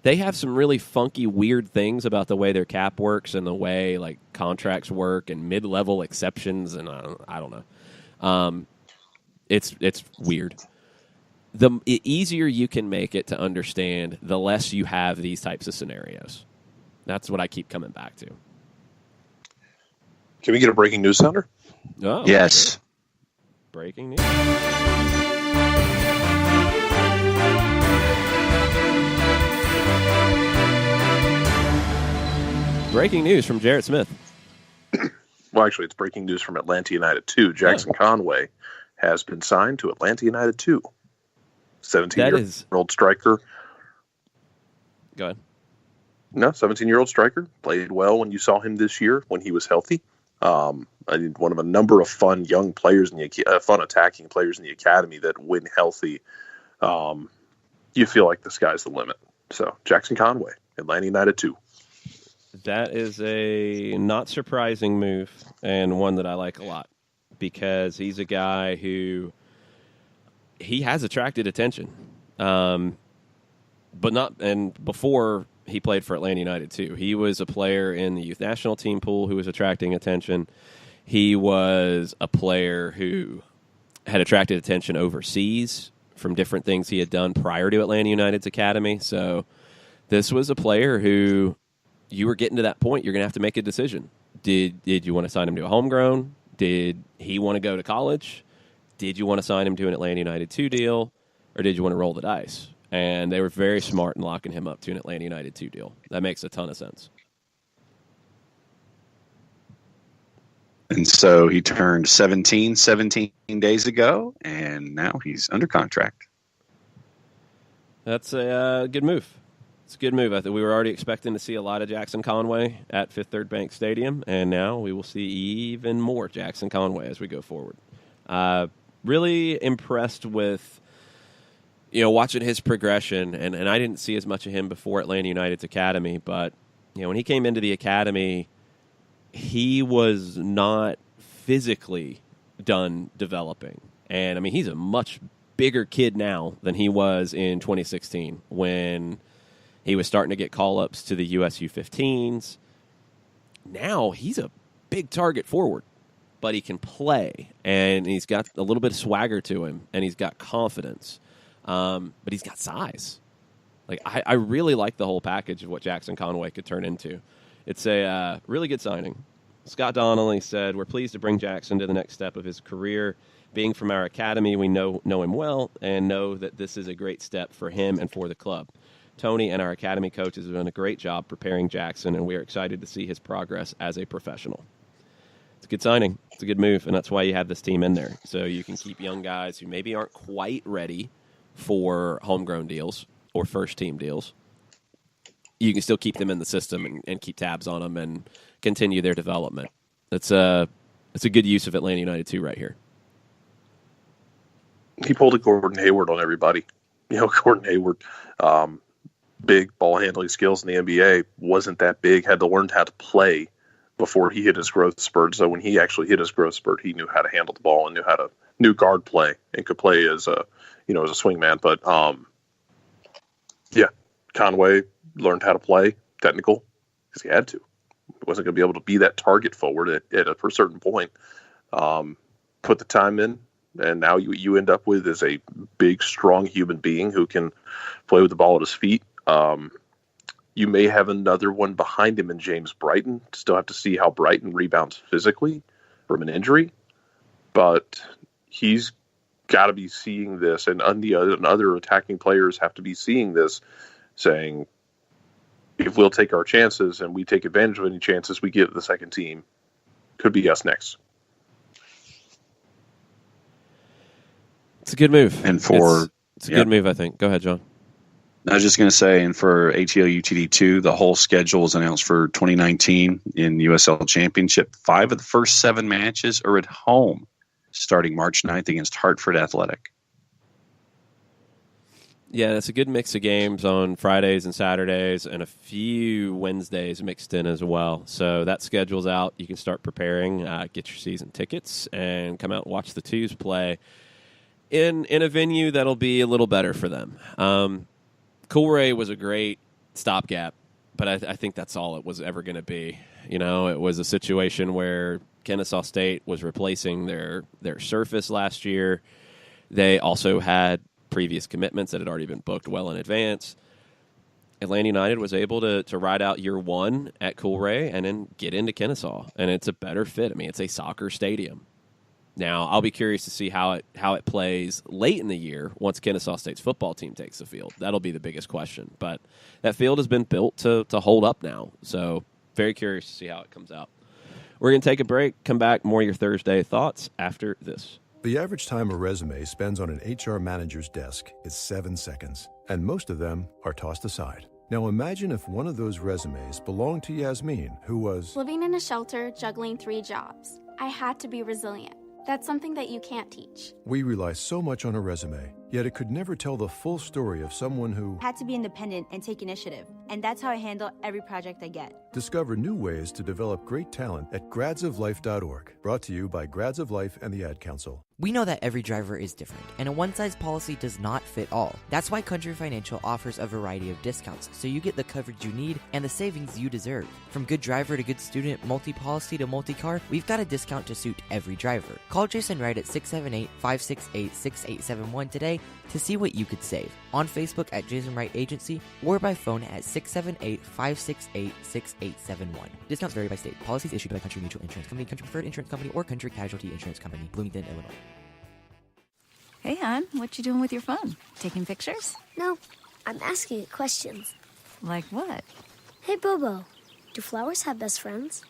They have some really funky, weird things about the way their cap works and the way like contracts work and mid-level exceptions, and I don't know. It's weird. The easier you can make it to understand, the less you have these types of scenarios. That's what I keep coming back to. Can we get a breaking news sounder? Oh, yes. Sure. Breaking news. Breaking news from Jarrett Smith. Well, actually, it's breaking news from Atlanta United 2. Jackson Conway has been signed to Atlanta United 2. 17-year-old striker. Go ahead. No, 17-year-old striker. Played well when you saw him this year when he was healthy. I think one of a number of fun young players in the fun attacking players in the academy that, when healthy, you feel like the sky's the limit. So Jackson Conway, Atlanta United 2. That is a not surprising move, and one that I like a lot, because he's a guy who he has attracted attention, but not. And before he played for Atlanta United too, he was a player in the youth national team pool who was attracting attention. He was a player who had attracted attention overseas from different things he had done prior to Atlanta United's academy. So this was a player who, you were getting to that point, you're going to have to make a decision. Did you want to sign him to a homegrown? Did he want to go to college? Did you want to sign him to an Atlanta United 2 deal? Or did you want to roll the dice? And they were very smart in locking him up to an Atlanta United 2 deal. That makes a ton of sense. And so he turned 17 days ago, and now he's under contract. That's a good move. It's a good move. I think we were already expecting to see a lot of Jackson Conway at Fifth Third Bank Stadium, and now we will see even more Jackson Conway as we go forward. Really impressed with, watching his progression, and I didn't see as much of him before Atlanta United's academy, but when he came into the academy, he was not physically done developing. And, he's a much bigger kid now than he was in 2016 when he was starting to get call-ups to the USU 15s. Now he's a big target forward, but he can play, and he's got a little bit of swagger to him, and he's got confidence, but he's got size. I really like the whole package of what Jackson Conway could turn into. It's a really good signing. Scott Donnelly said, "We're pleased to bring Jackson to the next step of his career. Being from our academy, we know him well and know that this is a great step for him and for the club. Tony and our academy coaches have done a great job preparing Jackson, and we are excited to see his progress as a professional." It's a good signing. It's a good move, and that's why you have this team in there. So you can keep young guys who maybe aren't quite ready for homegrown deals or first-team deals. You can still keep them in the system and keep tabs on them and continue their development. It's a good use of Atlanta United 2 right here. He pulled a Gordon Hayward on everybody. Gordon Hayward, big ball handling skills in the NBA, wasn't that big, had to learn how to play before he hit his growth spurt. So when he actually hit his growth spurt, he knew how to handle the ball and knew guard play and could play as a swing man. But Conway learned how to play technical because he had to. He wasn't going to be able to be that target forward at a certain point. Put the time in, and now you end up with is a big, strong human being who can play with the ball at his feet. You may have another one behind him in James Brighton. Still have to see how Brighton rebounds physically from an injury. But he's got to be seeing this, and other attacking players have to be seeing this, saying, if we'll take our chances and we take advantage of any chances we give the second team, could be us next. It's a good move. And for it's a good move, I think. Go ahead, John. I was just going to say, and for ATL UTD2, the whole schedule is announced for 2019 in USL Championship. 5 of the first 7 matches are at home, starting March 9th against Hartford Athletic. Yeah, that's a good mix of games on Fridays and Saturdays, and a few Wednesdays mixed in as well. So that schedule's out. You can start preparing, get your season tickets, and come out and watch the Twos play in a venue that'll be a little better for them. Coolray was a great stopgap, but I think that's all it was ever going to be. It was a situation where Kennesaw State was replacing their surface last year. They also had previous commitments that had already been booked well in advance. Atlanta United was able to ride out year one at Coolray and then get into Kennesaw, and it's a better fit. I mean, it's a soccer stadium. Now, I'll be curious to see how it plays late in the year once Kennesaw State's football team takes the field. That'll be the biggest question. But that field has been built to hold up now, so very curious to see how it comes out. We're going to take a break, come back, more of your Thursday thoughts after this. The average time a resume spends on an HR manager's desk is 7 seconds, and most of them are tossed aside. Now imagine if one of those resumes belonged to Yasmin, who was living in a shelter, juggling 3 jobs. I had to be resilient. That's something that you can't teach. We rely so much on a resume, yet it could never tell the full story of someone who had to be independent and take initiative. And that's how I handle every project I get. Discover new ways to develop great talent at gradsoflife.org. Brought to you by Grads of Life and the Ad Council. We know that every driver is different, and a one-size policy does not fit all. That's why Country Financial offers a variety of discounts, so you get the coverage you need and the savings you deserve. From good driver to good student, multi-policy to multi-car, we've got a discount to suit every driver. Call Jason Wright at 678-568-6871 today to see what you could save. On Facebook at Jason Wright Agency or by phone at 678-568-6871. Discounts vary by state. Policies issued by Country Mutual Insurance Company, Country Preferred Insurance Company, or Country Casualty Insurance Company, Bloomington, Illinois. Hey, hon, what you doing with your phone? Taking pictures? No, I'm asking it questions. Like what? Hey, Bobo, do flowers have best friends?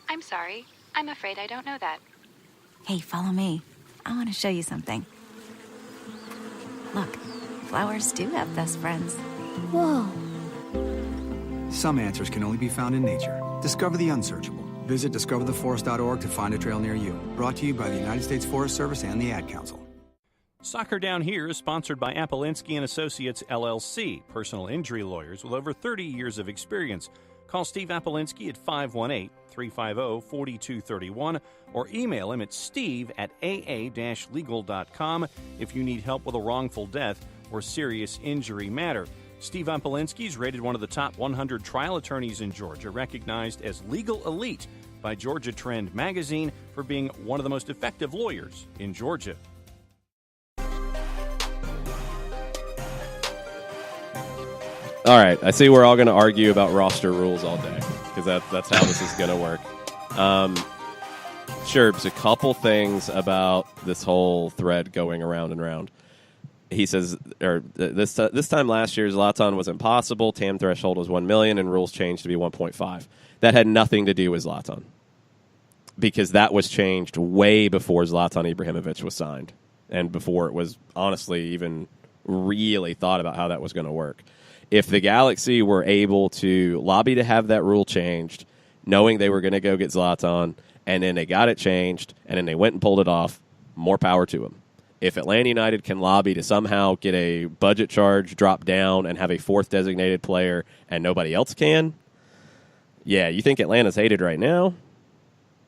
I'm sorry. I'm afraid I don't know that. Hey, follow me. I want to show you something. Look, flowers do have best friends. Whoa. Some answers can only be found in nature. Discover the unsearchable. Visit discovertheforest.org to find a trail near you. Brought to you by the United States Forest Service and the Ad Council. Soccer Down Here is sponsored by Apolinski and Associates, LLC, personal injury lawyers with over 30 years of experience. Call Steve Apolinski at 518-350-4231 or email him at steve@aa-legal.com if you need help with a wrongful death or serious injury matter. Steve Apolinski is rated one of the top 100 trial attorneys in Georgia, recognized as legal elite by Georgia Trend magazine for being one of the most effective lawyers in Georgia. All right, I see we're all going to argue about roster rules all day because that's how this is going to work. Sure, there's a couple things about this whole thread going around and around. He says, this time last year, Zlatan was impossible. TAM threshold was 1 million, and rules changed to be 1.5. That had nothing to do with Zlatan because that was changed way before Zlatan Ibrahimovic was signed and before it was honestly even really thought about how that was going to work. If the Galaxy were able to lobby to have that rule changed, knowing they were going to go get Zlatan, and then they got it changed, and then they went and pulled it off, more power to them. If Atlanta United can lobby to somehow get a budget charge dropped down and have a fourth designated player and nobody else can, yeah, you think Atlanta's hated right now?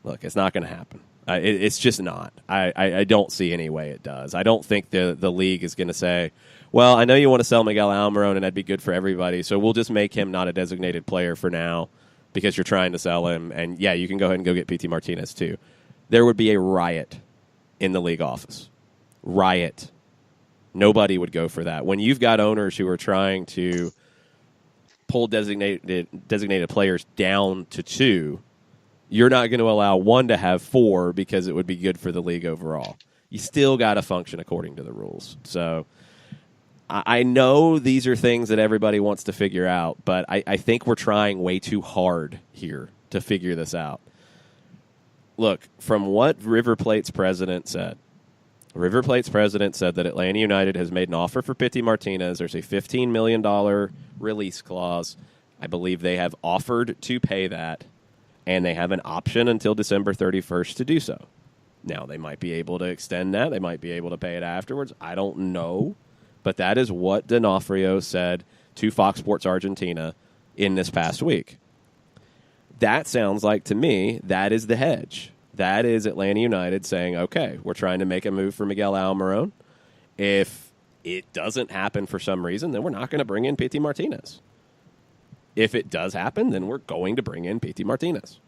Look, it's not going to happen. It's just not. I don't see any way it does. I don't think the league is going to say, well, I know you want to sell Miguel Almiron, and that'd be good for everybody, so we'll just make him not a designated player for now because you're trying to sell him. And, yeah, you can go ahead and go get P.T. Martinez, too. There would be a riot in the league office. Riot. Nobody would go for that. When you've got owners who are trying to pull designated players down to 2, you're not going to allow 1 to have 4 because it would be good for the league overall. You still got to function according to the rules. So I know these are things that everybody wants to figure out, but I think we're trying way too hard here to figure this out. Look, from what River Plate's president said, that Atlanta United has made an offer for Pity Martinez. There's a $15 million release clause. I believe they have offered to pay that, and they have an option until December 31st to do so. Now, they might be able to extend that. They might be able to pay it afterwards. I don't know. But that is what D'Onofrio said to Fox Sports Argentina in this past week. That sounds like, to me, that is the hedge. That is Atlanta United saying, okay, we're trying to make a move for Miguel Almiron. If it doesn't happen for some reason, then we're not going to bring in Pity Martinez. If it does happen, then we're going to bring in Pity Martinez.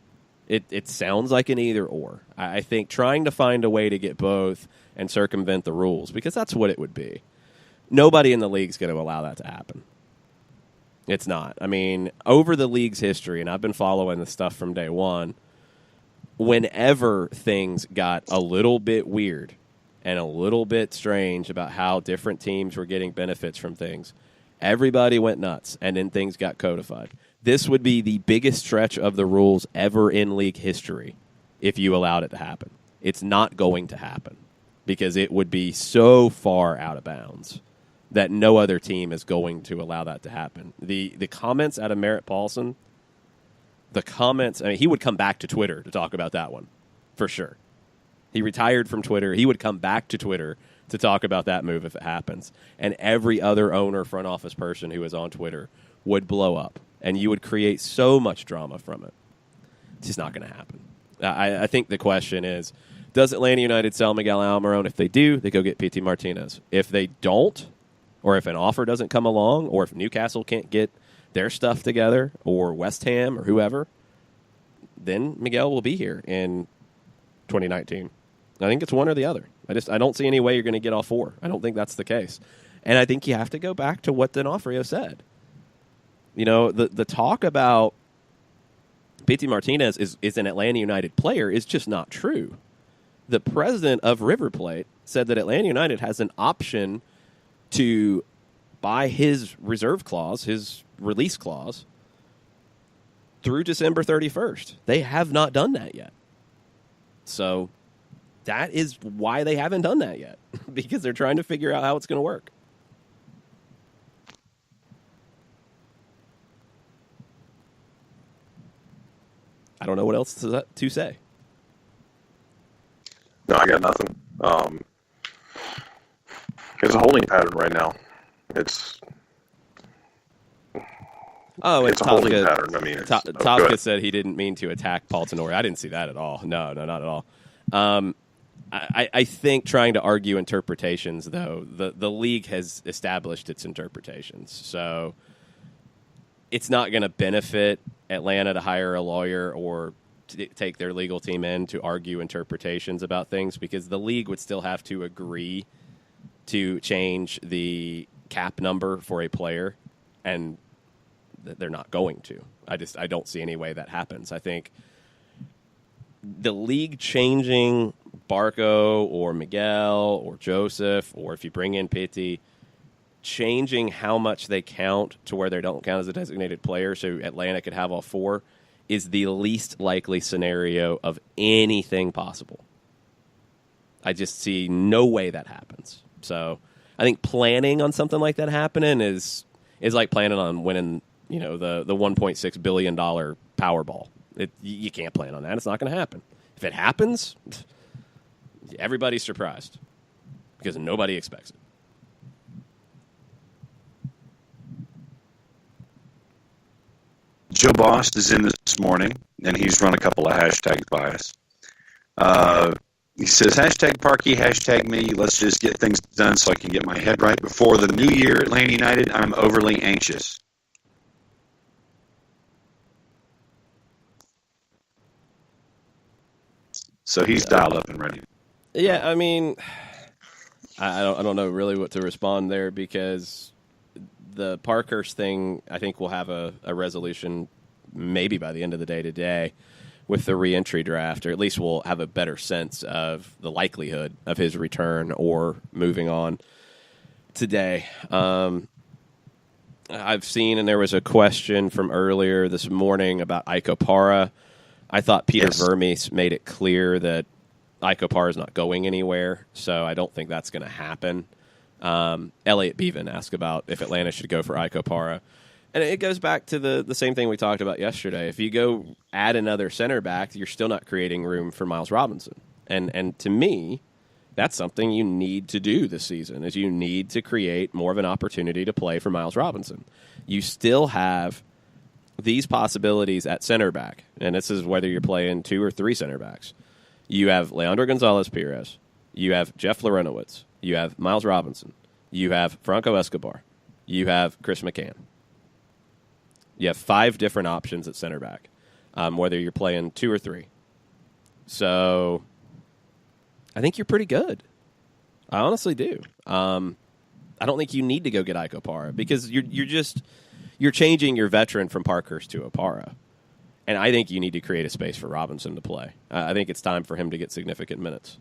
It sounds like an either-or. I think trying to find a way to get both and circumvent the rules, because that's what it would be. Nobody in the league is going to allow that to happen. It's not. I mean, over the league's history, and I've been following the stuff from day one, whenever things got a little bit weird and a little bit strange about how different teams were getting benefits from things, everybody went nuts, and then things got codified. This would be the biggest stretch of the rules ever in league history if you allowed it to happen. It's not going to happen because it would be so far out of bounds that no other team is going to allow that to happen. The comments out of Merritt Paulson, he would come back to Twitter to talk about that one, for sure. He retired from Twitter. He would come back to Twitter to talk about that move if it happens. And every other owner, front office person who is on Twitter would blow up. And you would create so much drama from it. It's just not going to happen. I think the question is, does Atlanta United sell Miguel Almiron? If they do, they go get Pity Martinez. If they don't, or if an offer doesn't come along, or if Newcastle can't get their stuff together, or West Ham, or whoever, then Miguel will be here in 2019. I think it's one or the other. I don't see any way you're going to get all four. I don't think that's the case. And I think you have to go back to what D'Onofrio said. You know, the talk about Pity Martinez is an Atlanta United player is just not true. The president of River Plate said that Atlanta United has an option to buy his reserve clause, his release clause, through December 31st. They have not done that yet. So that is why they haven't done that yet, because they're trying to figure out how it's going to work. I don't know what else to say. No, I got nothing. It's a holding pattern right now. It's a holding pattern. I mean, Topka said he didn't mean to attack Paul Tenori. I didn't see that at all. No, not at all. I think trying to argue interpretations, though, the league has established its interpretations. So it's not going to benefit Atlanta to hire a lawyer or to take their legal team in to argue interpretations about things, because the league would still have to agree to change the cap number for a player, and they're not going to. I don't see any way that happens. I think the league changing Barco or Miguel or Joseph, or if you bring in Pitti, changing how much they count to where they don't count as a designated player so Atlanta could have all four, is the least likely scenario of anything possible. I just see no way that happens. So I think planning on something like that happening is like planning on winning, the $1.6 billion Powerball. You can't plan on that. It's not going to happen. If it happens, everybody's surprised because nobody expects it. Joe Bost is in this morning, and he's run a couple of hashtags by us. He says, #Parky, #me. Let's just get things done so I can get my head right before the new year. Atlanta United, I'm overly anxious. So he's dialed up and ready. Yeah, I mean, I don't know really what to respond there, because the Parkhurst thing, I think we'll have a resolution maybe by the end of the day today with the reentry draft, or at least we'll have a better sense of the likelihood of his return or moving on today. I've seen, and there was a question from earlier this morning about Ike Opara. I thought Peter Vermees made it clear that Ike Opara is not going anywhere, so I don't think that's going to happen. Elliot Beaven asked about if Atlanta should go for Ike Opara. And it goes back to the same thing we talked about yesterday. If you go add another center back, you're still not creating room for Miles Robinson. And to me, that's something you need to do this season, is you need to create more of an opportunity to play for Miles Robinson. You still have these possibilities at center back, and this is whether you're playing 2 or 3 center backs. You have Leandro Gonzalez-Perez. You have Jeff Lorenowitz. You have Miles Robinson. You have Franco Escobar. You have Chris McCann. You have 5 different options at center back, whether you're playing 2 or 3. So I think you're pretty good. I honestly do. I don't think you need to go get Ike Opara, because you're changing your veteran from Parkhurst to Opara. And I think you need to create a space for Robinson to play. I think it's time for him to get significant minutes.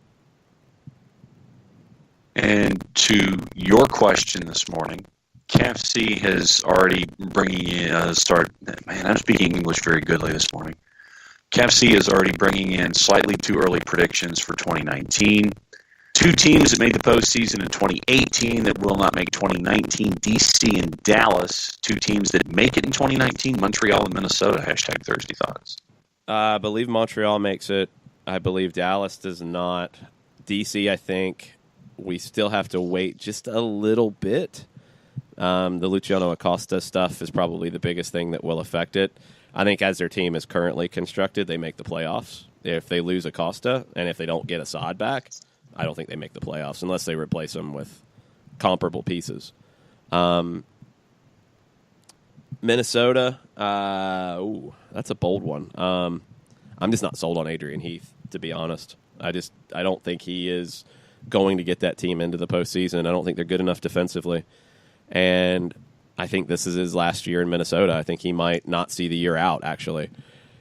And to your question this morning, CAFC has already bringing in Man, I'm speaking English very goodly this morning. CAFC is already bringing in slightly too early predictions for 2019. 2 teams that made the postseason in 2018 that will not make 2019, DC and Dallas. 2 teams that make it in 2019, Montreal and Minnesota. Hashtag Thursday Thoughts. I believe Montreal makes it. I believe Dallas does not. DC, I think we still have to wait just a little bit. The Luciano Acosta stuff is probably the biggest thing that will affect it. I think as their team is currently constructed, they make the playoffs. If they lose Acosta and if they don't get Assad back, I don't think they make the playoffs unless they replace them with comparable pieces. Minnesota, that's a bold one. I'm just not sold on Adrian Heath, to be honest. I don't think he is going to get that team into the postseason. I don't think they're good enough defensively. And I think this is his last year in Minnesota. I think he might not see the year out, actually.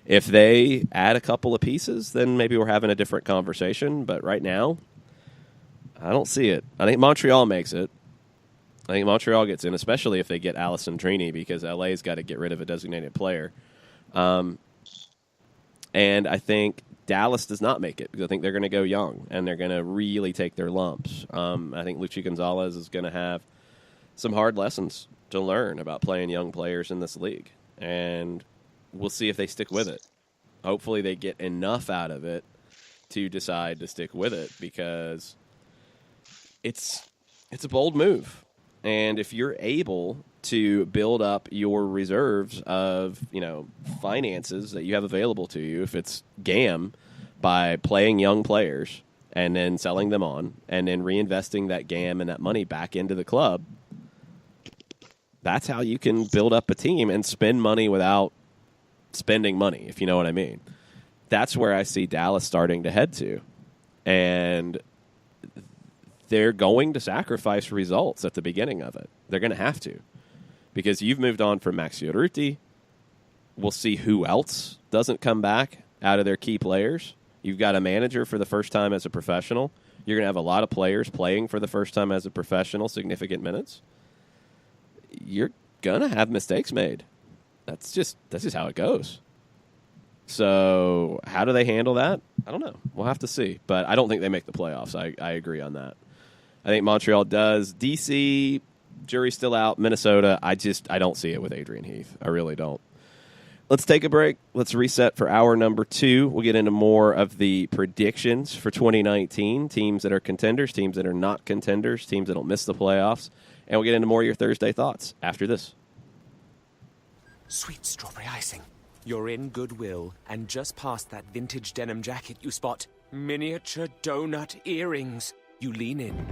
If they add a couple of pieces, then maybe we're having a different conversation. But right now, I don't see it. I think Montreal makes it. I think Montreal gets in, especially if they get Allison Trini, because LA's got to get rid of a designated player. And I think Dallas does not make it, because I think they're going to go young, and they're going to really take their lumps. I think Luchi Gonzalez is going to have some hard lessons to learn about playing young players in this league. And we'll see if they stick with it. Hopefully they get enough out of it to decide to stick with it, because it's a bold move. And if you're able to build up your reserves of, finances that you have available to you, if it's GAM, by playing young players and then selling them on and then reinvesting that GAM and that money back into the club, that's how you can build up a team and spend money without spending money, if you know what I mean. That's where I see Dallas starting to head to. And they're going to sacrifice results at the beginning of it. They're going to have to. Because you've moved on from Max Fioruti. We'll see who else doesn't come back out of their key players. You've got a manager for the first time as a professional. You're going to have a lot of players playing for the first time as a professional, significant minutes. You're going to have mistakes made. That's just how it goes. So how do they handle that? I don't know. We'll have to see. But I don't think they make the playoffs. I agree on that. I think Montreal does. DC, jury's still out. Minnesota, I don't see it with Adrian Heath. I really don't. Let's take a break. Let's reset for hour number 2. We'll get into more of the predictions for 2019. Teams that are contenders, teams that are not contenders, teams that don't miss the playoffs. And we'll get into more of your Thursday thoughts after this. Sweet strawberry icing. You're in Goodwill, and just past that vintage denim jacket, you spot miniature donut earrings. You lean in.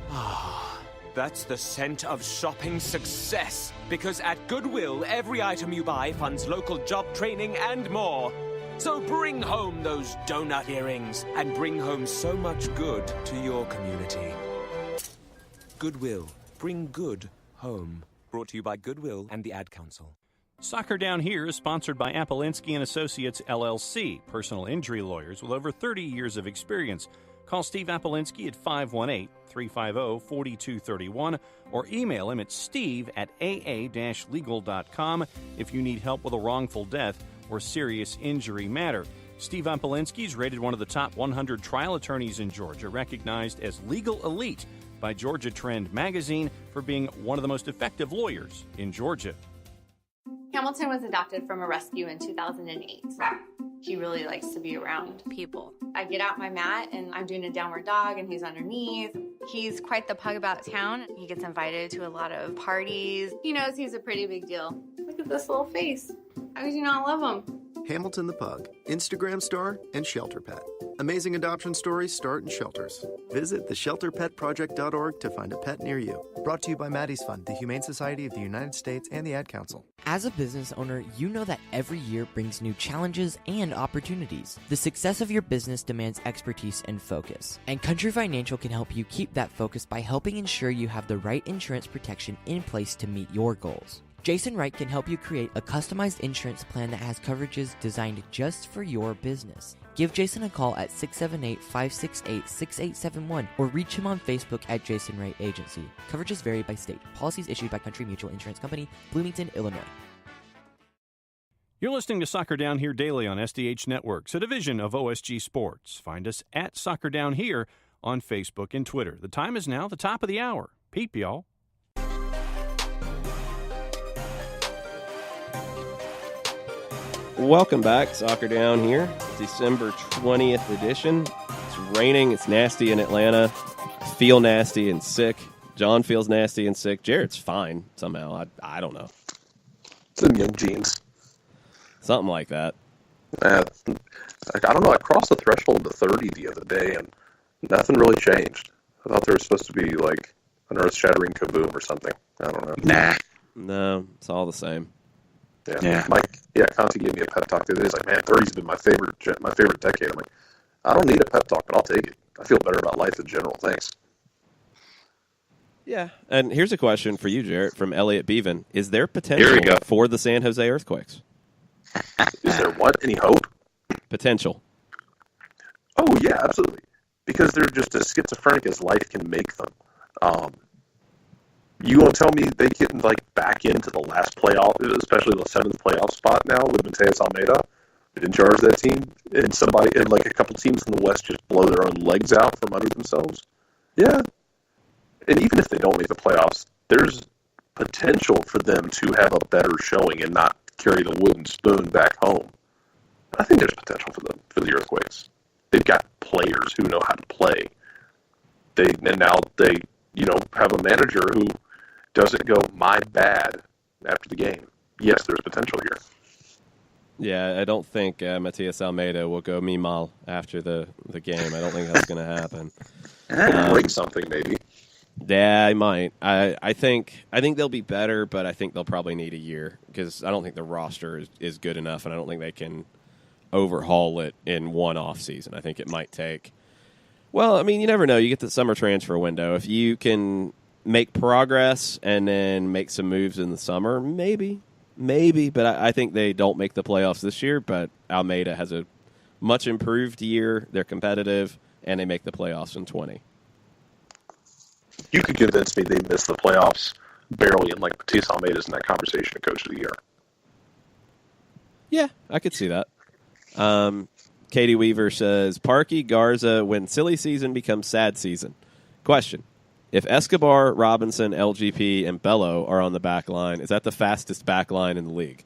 Ah, that's the scent of shopping success. Because at Goodwill, every item you buy funds local job training and more. So bring home those donut earrings and bring home so much good to your community. Goodwill. Bring good home. Brought to you by Goodwill and the Ad Council. Soccer Down Here is sponsored by Apolinski & Associates, LLC, personal injury lawyers with over 30 years of experience. Call Steve Apolinski at 518-350-4231 or email him at steve@aa-legal.com if you need help with a wrongful death or serious injury matter. Steve Apolinski is rated one of the top 100 trial attorneys in Georgia, recognized as Legal Elite by Georgia Trend magazine for being one of the most effective lawyers in Georgia. Hamilton was adopted from a rescue in 2008. He really likes to be around people. I get out my mat and I'm doing a downward dog and he's underneath. He's quite the pug about town. He gets invited to a lot of parties. He knows he's a pretty big deal. Look at this little face. How could you not love him? Hamilton the Pug, Instagram star and shelter pet. Amazing adoption stories start in shelters. Visit theshelterpetproject.org to find a pet near you. Brought to you by Maddie's Fund, the Humane Society of the United States, and the Ad Council. As a business owner, you know that every year brings new challenges and opportunities. The success of your business demands expertise and focus. And Country Financial can help you keep that focus by helping ensure you have the right insurance protection in place to meet your goals. Jason Wright can help you create a customized insurance plan that has coverages designed just for your business. Give Jason a call at 678-568-6871 or reach him on Facebook at Jason Wright Agency. Coverages vary by state. Policies issued by Country Mutual Insurance Company, Bloomington, Illinois. You're listening to Soccer Down Here daily on SDH Networks, a division of OSG Sports. Find us at Soccer Down Here on Facebook and Twitter. The time is now the top of the hour. Peep, y'all. Welcome back, Soccer Down Here, December 20th edition. It's raining, it's nasty in Atlanta. I feel nasty and sick. John feels nasty and sick. Jared's fine somehow. I don't know. It's in young jeans. Something like that. I don't know. I crossed the threshold to 30 the other day, and nothing really changed. I thought there was supposed to be like an earth-shattering kaboom or something. I don't know. Nah. No, it's all the same. Yeah. Conti gave me a pep talk the other day. He's like, man, 30's been my favorite decade. I'm like, I don't need a pep talk, but I'll take it. I feel better about life in general. Thanks. Yeah. And here's a question for you, Jarrett, from Elliot Beaven. Is there potential for the San Jose Earthquakes? Is there what? Any hope? Potential. Oh, yeah, absolutely. Because they're just as schizophrenic as life can make them. You want to tell me they get back into the last playoff, especially the 7th playoff spot now with Mateus Almeida in charge of that team, and a couple teams in the West just blow their own legs out from under themselves? Yeah. And even if they don't make the playoffs, there's potential for them to have a better showing and not carry the wooden spoon back home. I think there's potential for the Earthquakes. They've got players who know how to play. They have a manager who doesn't go, my bad, after the game. Yes, there's potential here. Yeah, I don't think Matias Almeida will go mal after the game. I don't think that's going to happen. Break something, maybe. Yeah, I might. I think they'll be better, but I think they'll probably need a year because I don't think the roster is good enough, and I don't think they can overhaul it in one off season. I think it might take. Well, I mean, you never know. You get the summer transfer window. If you can make progress and then make some moves in the summer, maybe. But I think they don't make the playoffs this year. But Almeida has a much improved year. They're competitive, and they make the playoffs in 20. You could convince me they missed the playoffs barely, and Matias Almeida's in that conversation of Coach of the Year. Yeah, I could see that. Katie Weaver says, Parkey, Garza, when silly season becomes sad season. Question. If Escobar, Robinson, LGP, and Bello are on the back line, is that the fastest back line in the league?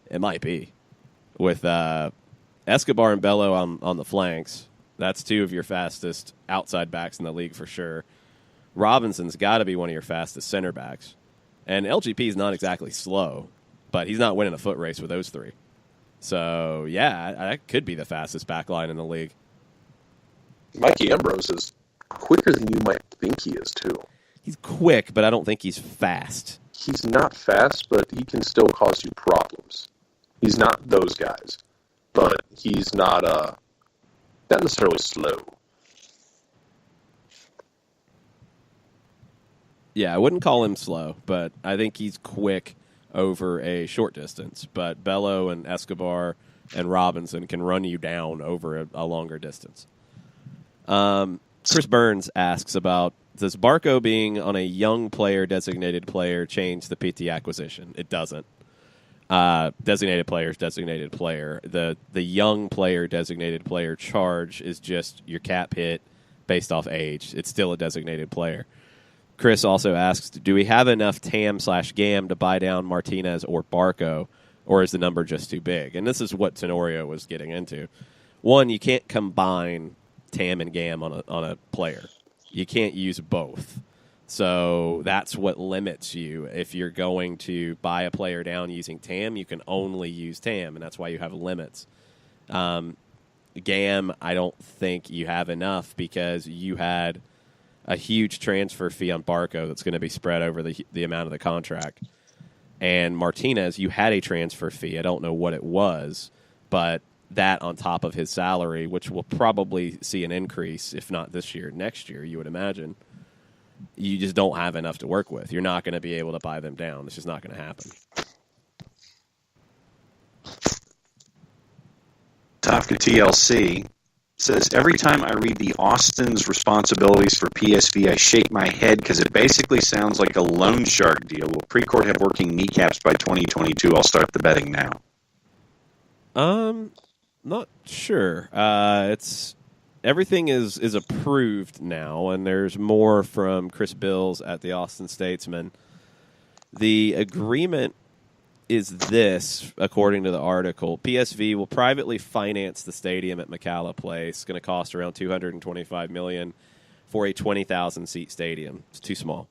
It might be. With Escobar and Bello on the flanks, that's two of your fastest outside backs in the league for sure. Robinson's got to be one of your fastest center backs. And LGP is not exactly slow, but he's not winning a foot race with those three. So, yeah, that could be the fastest back line in the league. Mikey Ambrose is quicker than you might think he is, too. He's quick, but I don't think he's fast. He's not fast, but he can still cause you problems. He's not those guys, but he's not necessarily slow. Yeah, I wouldn't call him slow, but I think he's quick over a short distance. But Bello and Escobar and Robinson can run you down over a longer distance. Chris Burns asks about, does Barco being on a young player designated player change the PT acquisition? It doesn't. Designated player is designated player. The young player designated player charge is just your cap hit based off age. It's still a designated player. Chris also asks, do we have enough TAM/GAM to buy down Martinez or Barco, or is the number just too big? And this is what Tenorio was getting into. One, you can't combine TAM and GAM on a player. You can't use both. So that's what limits you. If you're going to buy a player down using TAM, you can only use TAM, and that's why you have limits. GAM, I don't think you have enough because you had a huge transfer fee on Barco that's going to be spread over the amount of the contract. And Martinez, you had a transfer fee. I don't know what it was, but that on top of his salary, which will probably see an increase, if not this year, next year, you would imagine. you just don't have enough to work with. You're not going to be able to buy them down. It's just not going to happen. Tafka TLC says, every time I read the Austin's responsibilities for PSV, I shake my head because it basically sounds like a loan shark deal. Will Precourt have working kneecaps by 2022? I'll start the betting now. Not sure. It's everything is approved now, and there's more from Chris Bills at the Austin Statesman. The agreement is this, according to the article. PSV will privately finance the stadium at McCalla Place. It's going to cost around $225 million for a 20,000-seat stadium. It's too small.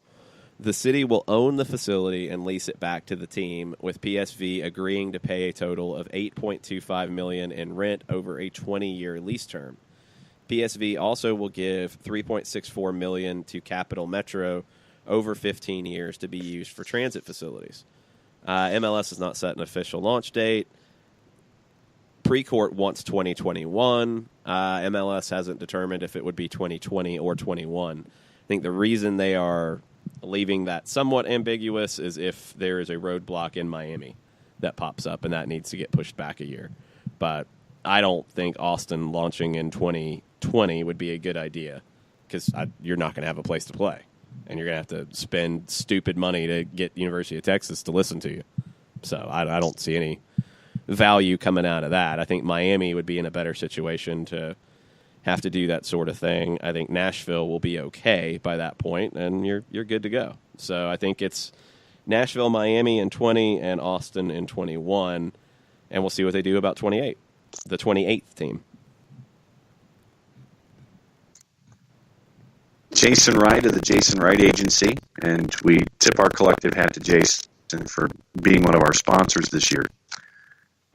The city will own the facility and lease it back to the team, with PSV agreeing to pay a total of $8.25 million in rent over a 20-year lease term. PSV also will give $3.64 million to Capital Metro over 15 years to be used for transit facilities. MLS has not set an official launch date. Precourt wants 2021. MLS hasn't determined if it would be 2020 or 21. I think the reason they are leaving that somewhat ambiguous is if there is a roadblock in Miami that pops up, and that needs to get pushed back a year. But I don't think Austin launching in 2020 would be a good idea, because you're not going to have a place to play. And you're going to have to spend stupid money to get University of Texas to listen to you. So I don't see any value coming out of that. I think Miami would be in a better situation to have to do that sort of thing. I think Nashville will be okay by that point, and you're good to go. So I think it's Nashville, Miami in 20, and Austin in 21, and we'll see what they do about 28, the 28th team. Jason Wright of the Jason Wright Agency, and we tip our collective hat to Jason for being one of our sponsors this year.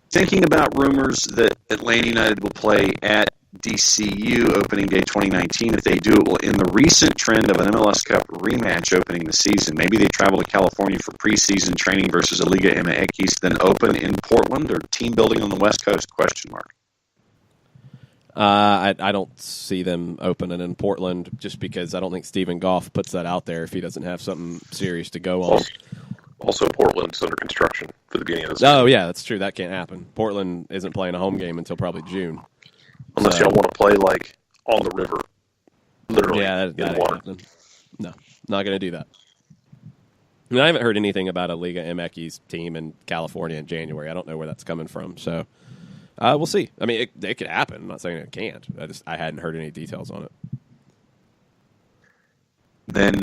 Thinking about rumors that Atlanta United will play at DCU opening day 2019. If they do, it will end the recent trend of an MLS Cup rematch opening the season. Maybe they travel to California for preseason training versus a Liga MX, then open in Portland, or team building on the West Coast, ? I don't see them opening in Portland, just because I don't think Stephen Goff puts that out there if he doesn't have something serious to go on. Also, Portland's under construction for the beginning of the season. Oh, yeah, that's true. That can't happen. Portland isn't playing a home game until probably June. Unless y'all want to play, like, on the river. Literally. Yeah, that ain't happening. No, not going to do that. I mean, I haven't heard anything about a Liga MX team in California in January. I don't know where that's coming from, so we'll see. I mean, it could happen. I'm not saying it can't. I hadn't heard any details on it. Then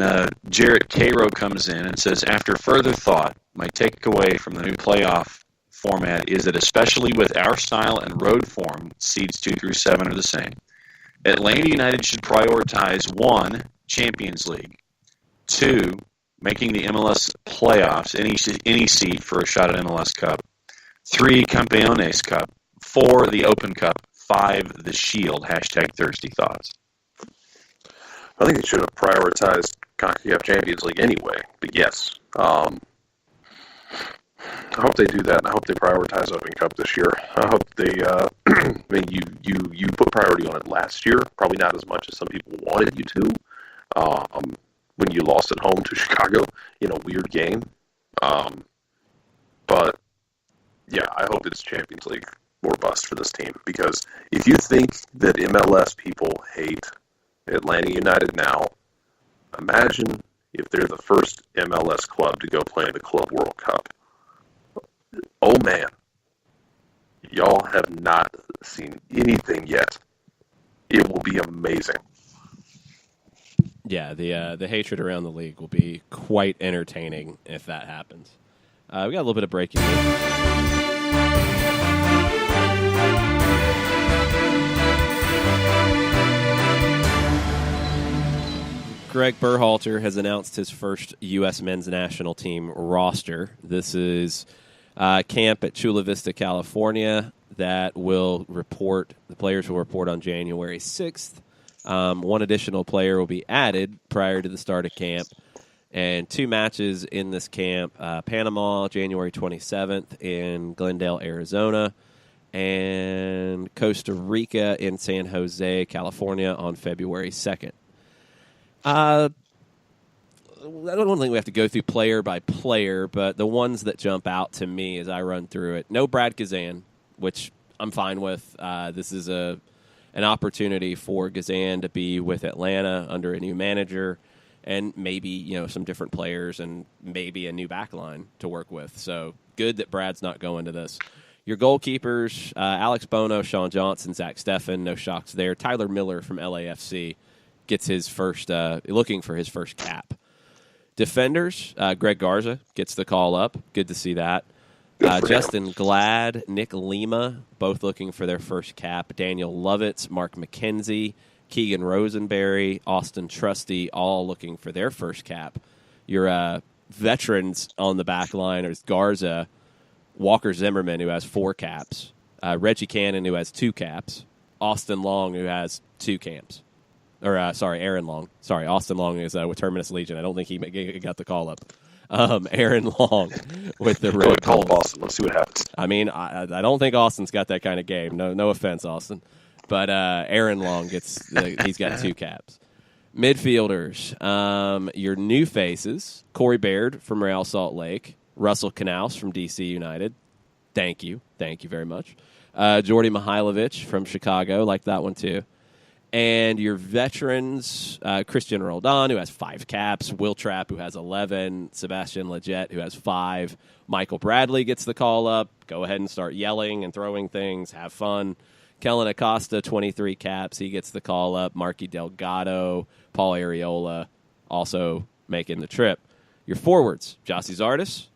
Jarrett Cairo comes in and says, after further thought, my takeaway from the new playoff format is that, especially with our style and road form, seeds 2 through 7 are the same. Atlanta United should prioritize 1, Champions League, 2, making the MLS playoffs, any seed for a shot at MLS Cup, 3, Campeones Cup, 4, the Open Cup, 5, the Shield, #Thirsty Thoughts. I think they should have prioritized CONCACAF Champions League anyway, but yes. I hope they do that, and I hope they prioritize Open Cup this year. I hope they, I mean, you put priority on it last year, probably not as much as some people wanted you to, when you lost at home to Chicago in a weird game. But, yeah, I hope it's Champions League or bust for this team, because if you think that MLS people hate Atlanta United now, imagine if they're the first MLS club to go play in the Club World Cup. Oh man, y'all have not seen anything yet. It will be amazing. Yeah, the hatred around the league will be quite entertaining if that happens. We got a little bit of breaking news. Greg Berhalter has announced his first U.S. men's national team roster. This is camp at Chula Vista, California, that will report. The players will report on January 6th. One additional player will be added prior to the start of camp. And 2 matches in this camp, Panama, January 27th in Glendale, Arizona, and Costa Rica in San Jose, California on February 2nd. I don't think we have to go through player by player, but the ones that jump out to me as I run through it, no Brad Gazan, which I'm fine with. This is an opportunity for Gazan to be with Atlanta under a new manager and maybe, some different players and maybe a new backline to work with. So good that Brad's not going to this. Your goalkeepers, Alex Bono, Sean Johnson, Zach Steffen, no shocks there. Tyler Miller from LAFC gets his first, looking for his first cap. Defenders, Greg Garza gets the call up. Good to see that. Justin Glad, Nick Lima, both looking for their first cap. Daniel Lovitz, Mark McKenzie, Keegan Rosenberry, Austin Trusty, all looking for their first cap. Your veterans on the back line are Garza, Walker Zimmerman, who has 4 caps, Reggie Cannon, who has 2 caps, Austin Long, who has 2 caps. Aaron Long. Sorry, Austin Long is with Terminus Legion. I don't think he got the call up. Aaron Long with the Red call Bulls. Austin. Let's see what happens. I mean, I don't think Austin's got that kind of game. No offense, Austin. But Aaron Long he's got 2 caps. Midfielders, your new faces, Corey Baird from Real Salt Lake, Russell Knaus from DC United. Thank you very much. Jordy Mihailovic from Chicago, like that one too. And your veterans, Christian Roldan, who has 5 caps, Will Trapp, who has 11, Sebastian Leggett, who has 5, Michael Bradley gets the call up. Go ahead and start yelling and throwing things. Have fun. Kellen Acosta, 23 caps. He gets the call up. Marky Delgado, Paul Areola also making the trip. Your forwards, Jossie Zardes,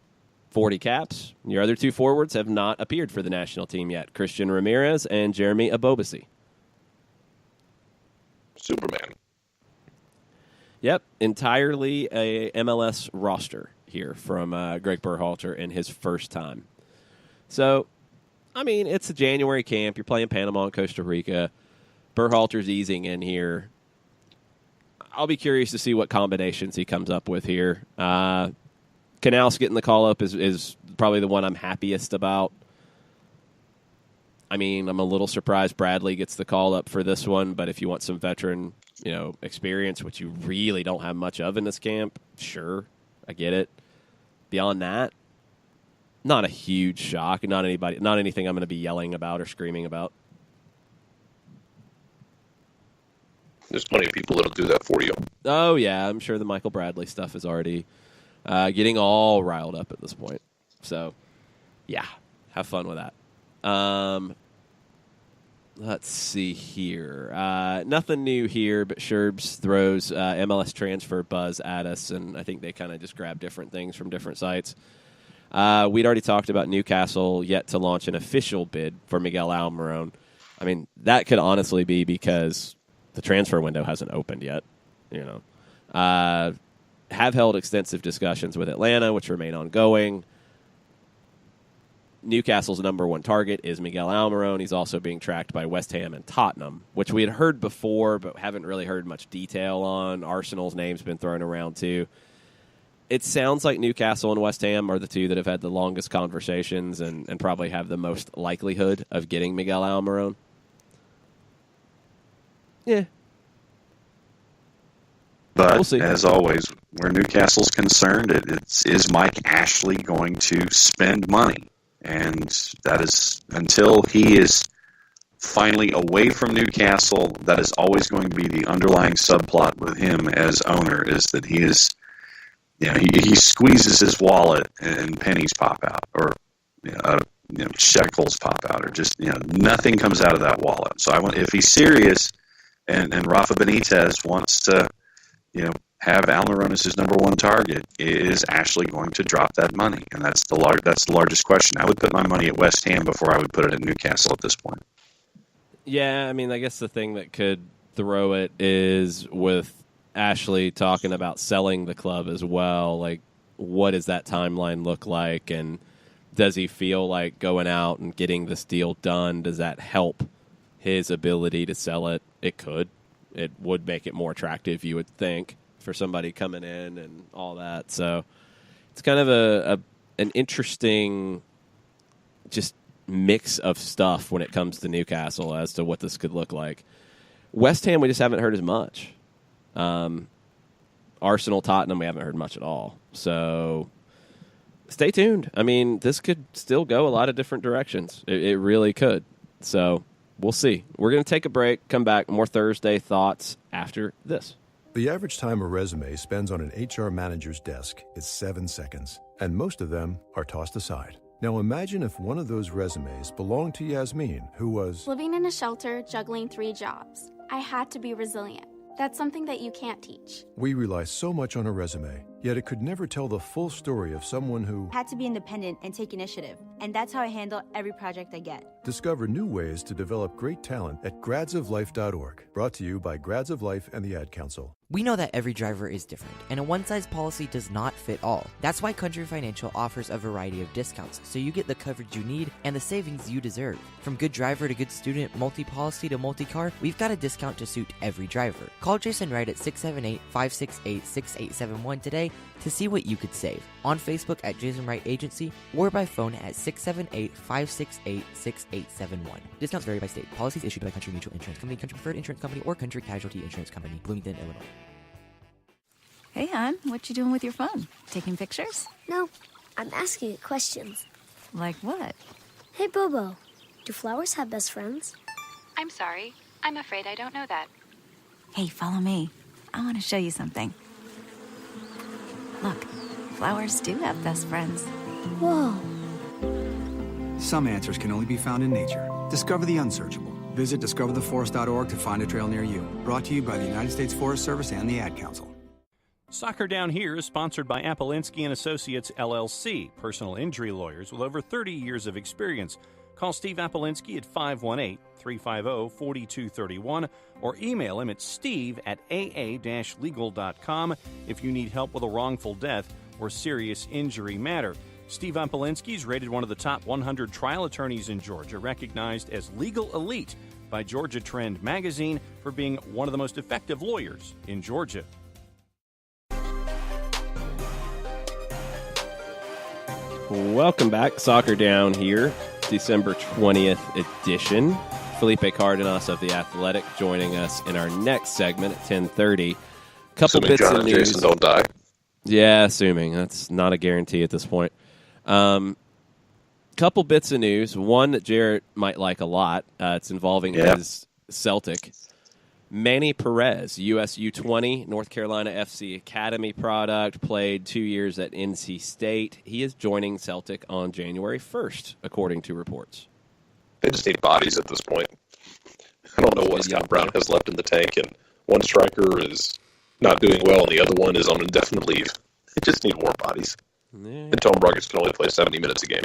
40 caps. Your other 2 forwards have not appeared for the national team yet, Christian Ramirez and Jeremy Abobasi. Superman. Yep, entirely a MLS roster here from Greg Berhalter in his first time. So, I mean, it's a January camp. You're playing Panama and Costa Rica. Berhalter's easing in here. I'll be curious to see what combinations he comes up with here. Knaus getting the call up is probably the one I'm happiest about. I mean, I'm a little surprised Bradley gets the call up for this one, but if you want some veteran, experience, which you really don't have much of in this camp, sure, I get it. Beyond that, not a huge shock, not anything I'm going to be yelling about or screaming about. There's plenty of people that'll do that for you. Oh, yeah, I'm sure the Michael Bradley stuff is already getting all riled up at this point. So, yeah, have fun with that. Let's see here. Nothing new here, but Sherbs throws MLS transfer buzz at us, and I think they kind of just grab different things from different sites. We'd already talked about Newcastle yet to launch an official bid for Miguel Almiron. I mean, that could honestly be because the transfer window hasn't opened yet. Have held extensive discussions with Atlanta, which remain ongoing. Newcastle's number 1 target is Miguel Almiron. He's also being tracked by West Ham and Tottenham, which we had heard before but haven't really heard much detail on. Arsenal's name's been thrown around too. It sounds like Newcastle and West Ham are the 2 that have had the longest conversations and probably have the most likelihood of getting Miguel Almiron. Yeah. But we'll see. As always, where Newcastle's concerned, is Mike Ashley going to spend money? And that is, until he is finally away from Newcastle, that is always going to be the underlying subplot with him as owner, is that he is, he squeezes his wallet and pennies pop out, or shekels pop out, or just nothing comes out of that wallet. So if he's serious, and Rafa Benitez wants to have Almiron as his number 1 target, is Ashley going to drop that money? And that's the largest question. I would put my money at West Ham before I would put it at Newcastle at this point. Yeah, I mean, I guess the thing that could throw it is with Ashley talking about selling the club as well. Like, what does that timeline look like? And does he feel like going out and getting this deal done, does that help his ability to sell it? It could. It would make it more attractive, you would think, for somebody coming in and all that. So it's kind of an interesting just mix of stuff when it comes to Newcastle as to what this could look like. West Ham, we just haven't heard as much. Arsenal, Tottenham, we haven't heard much at all. So stay tuned. I mean, this could still go a lot of different directions. It really could. So we'll see. We're going to take a break, come back, more Thursday thoughts after this. The average time a resume spends on an HR manager's desk is 7 seconds, and most of them are tossed aside. Now imagine if one of those resumes belonged to Yasmin, who was living in a shelter, juggling 3 jobs. I had to be resilient. That's something that you can't teach. We rely so much on a resume, yet it could never tell the full story of someone who had to be independent and take initiative. And that's how I handle every project I get. Discover new ways to develop great talent at gradsoflife.org. Brought to you by Grads of Life and the Ad Council. We know that every driver is different, and a one-size policy does not fit all. That's why Country Financial offers a variety of discounts, so you get the coverage you need and the savings you deserve. From good driver to good student, multi-policy to multi-car, we've got a discount to suit every driver. Call Jason Wright at 678-568-6871 today to see what you could save. On Facebook at Jason Wright Agency, or by phone at 678-568-6871. Discounts vary by state. Policies issued by Country Mutual Insurance Company, Country Preferred Insurance Company, or Country Casualty Insurance Company, Bloomington, Illinois. Hey, hon, what you doing with your phone? Taking pictures? No, I'm asking it questions. Like what? Hey, Bobo, do flowers have best friends? I'm sorry. I'm afraid I don't know that. Hey, follow me. I want to show you something. Look, flowers do have best friends. Whoa. Some answers can only be found in nature. Discover the unsearchable. Visit discovertheforest.org to find a trail near you. Brought to you by the United States Forest Service and the Ad Council. Soccer Down Here is sponsored by Appolinsky & Associates, LLC, personal injury lawyers with over 30 years of experience. Call Steve Appolinsky at 518-350-4231 or email him at steve@aa-legal.com if you need help with a wrongful death or serious injury matter. Steve Appolinsky is rated one of the top 100 trial attorneys in Georgia, recognized as legal elite by Georgia Trend magazine for being one of the most effective lawyers in Georgia. Welcome back. Soccer Down Here, December 20th edition. Felipe Cardenas of The Athletic joining us in our next segment at 10:30. Couple Assuming bits John of and news. Jason don't die. Yeah, assuming. That's not a guarantee at this point. Couple bits of news. One that Jarrett might like a lot. It's involving his Celtic. Manny Perez, US U20, North Carolina FC Academy product, played 2 years at NC State. He is joining Celtic on January 1st, according to reports. They just need bodies at this point. I don't know what Scott Brown has left in the tank, and one striker is not doing well, and the other one is on indefinite leave. They just need more bodies. Yeah. And Tom Bruggett can only play 70 minutes a game.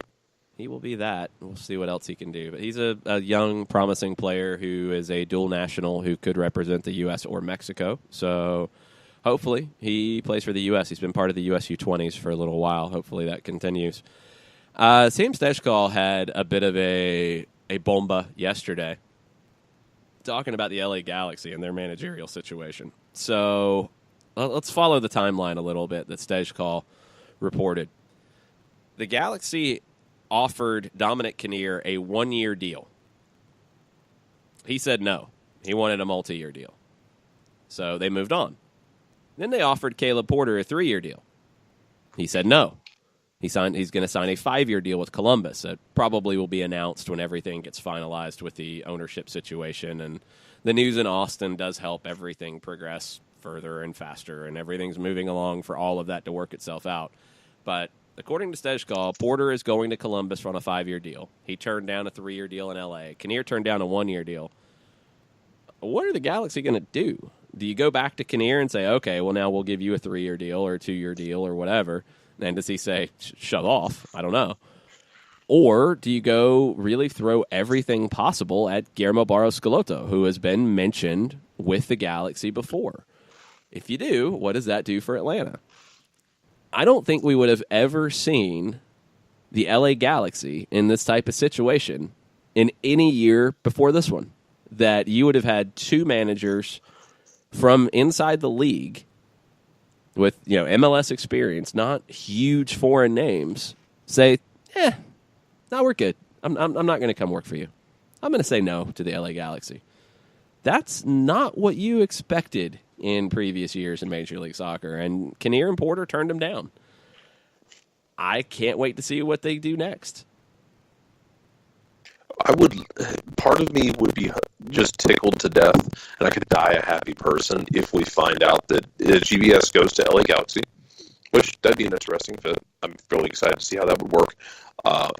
He will be that. We'll see what else he can do. But he's a young, promising player who is a dual national who could represent the U.S. or Mexico. So hopefully he plays for the U.S. He's been part of the U.S. U20s for a little while. Hopefully that continues. Sam Stejskal had a bit of a bomba yesterday talking about the LA Galaxy and their managerial situation. So let's follow the timeline a little bit that Stejskal reported. The Galaxy offered Dominic Kinnear a 1-year deal. He said no. He wanted a multi-year deal. So they moved on. Then they offered Caleb Porter a 3-year deal. He said no. He's going to sign a 5-year deal with Columbus. It probably will be announced when everything gets finalized with the ownership situation. And the news in Austin does help everything progress further and faster, and everything's moving along for all of that to work itself out. But according to Stejskal, Porter is going to Columbus on a 5-year deal. He turned down a 3-year deal in L.A. Kinnear turned down a 1-year deal. What are the Galaxy going to do? Do you go back to Kinnear and say, okay, well, now we'll give you a 3-year deal or a 2-year deal or whatever? And does he say, shut off? I don't know. Or do you go really throw everything possible at Guillermo Barros Schelotto, who has been mentioned with the Galaxy before? If you do, what does that do for Atlanta? I don't think we would have ever seen the LA Galaxy in this type of situation in any year before this one. That you would have had two managers from inside the league with MLS experience, not huge foreign names, say, no, we're good. I'm not going to come work for you. I'm going to say no to the LA Galaxy. That's not what you expected in previous years in Major League Soccer, and Kinnear and Porter turned him down. I can't wait to see what they do next. Part of me would be just tickled to death, and I could die a happy person if we find out that GBS goes to LA Galaxy, which that'd be an interesting fit. I'm really excited to see how that would work.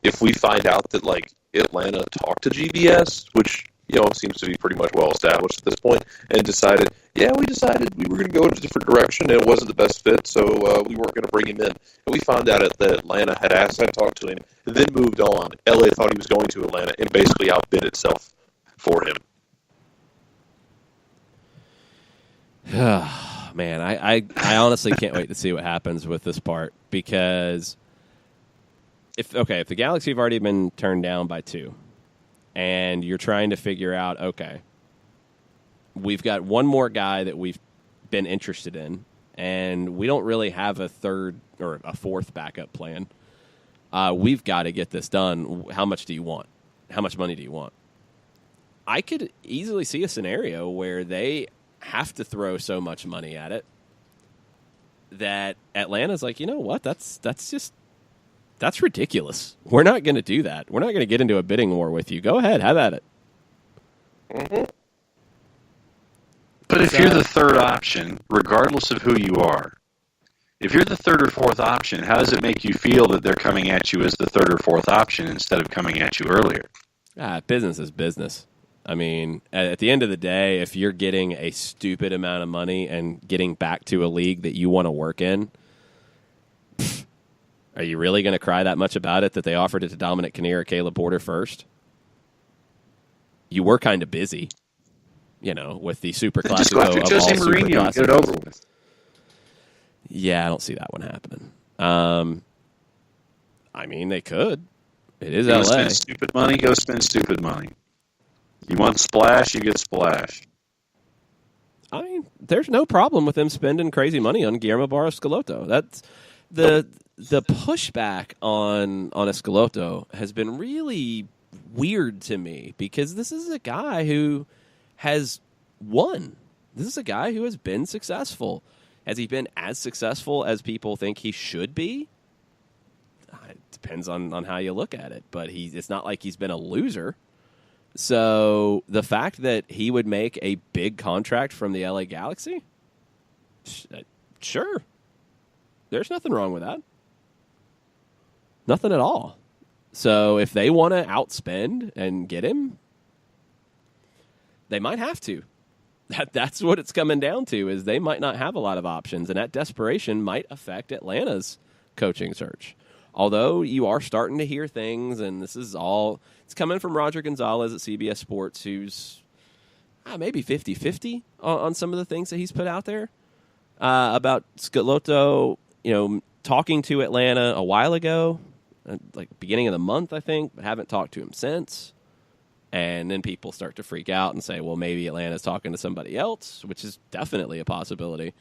If we find out that like Atlanta talked to GBS, which seems to be pretty much well established at this point, and decided we were going to go in a different direction, and it wasn't the best fit, so we weren't going to bring him in. And we found out that Atlanta had talked to him, and then moved on. LA thought he was going to Atlanta, and basically outbid itself for him. Man, I honestly can't wait to see what happens with this part, because if the Galaxy have already been turned down by 2, and you're trying to figure out, okay, we've got one more guy that we've been interested in, and we don't really have a third or a fourth backup plan. We've got to get this done. How much do you want? How much money do you want? I could easily see a scenario where they have to throw so much money at it that Atlanta's like, you know what? That's ridiculous. We're not going to do that. We're not going to get into a bidding war with you. Go ahead, have at it. Mm-hmm. But if you're the third option, regardless of who you are, if you're the third or fourth option, how does it make you feel that they're coming at you as the third or fourth option instead of coming at you earlier? Business is business. I mean, at the end of the day, if you're getting a stupid amount of money and getting back to a league that you want to work in, are you really going to cry that much about it that they offered it to Dominic Kinnear or Caleb Porter first? You were kind of busy, with the Super Classico. Just go after Jose Mourinho and get it over with. Yeah, I don't see that one happening. I mean, they could. It is LA. Spend stupid money, go spend stupid money. You want splash, you get splash. I mean, there's no problem with them spending crazy money on Guillermo Barros Schelotto. That's the pushback on Schelotto has been really weird to me, because this is a guy who has won. This is a guy who has been successful. Has he been as successful as people think he should be? It depends on how you look at it, but it's not like he's been a loser. So the fact that he would make a big contract from the LA Galaxy, sure. There's nothing wrong with that. Nothing at all. So if they want to outspend and get him, they might have to. That's what it's coming down to, is they might not have a lot of options, and that desperation might affect Atlanta's coaching search. Although you are starting to hear things, and this is all, it's coming from Roger Gonzalez at CBS Sports, who's maybe 50-50 on some of the things that he's put out there about Schelotto, talking to Atlanta a while ago, like beginning of the month, I think, but haven't talked to him since. And then people start to freak out and say, well, maybe Atlanta's talking to somebody else, which is definitely a possibility.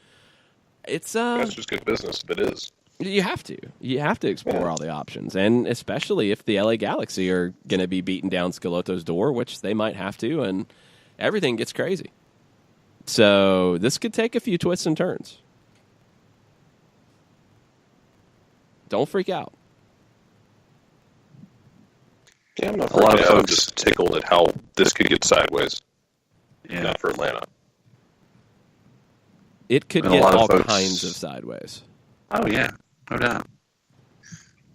It's that's just good business if it is. You have to explore all the options, and especially if the LA Galaxy are going to be beating down Schelotto's door, which they might have to, and everything gets crazy. So this could take a few twists and turns. Don't freak out. Yeah, I'm not a lot of folks just tickled at how this could get sideways. Yeah, not for Atlanta. It could get all kinds of sideways. Oh yeah, no doubt.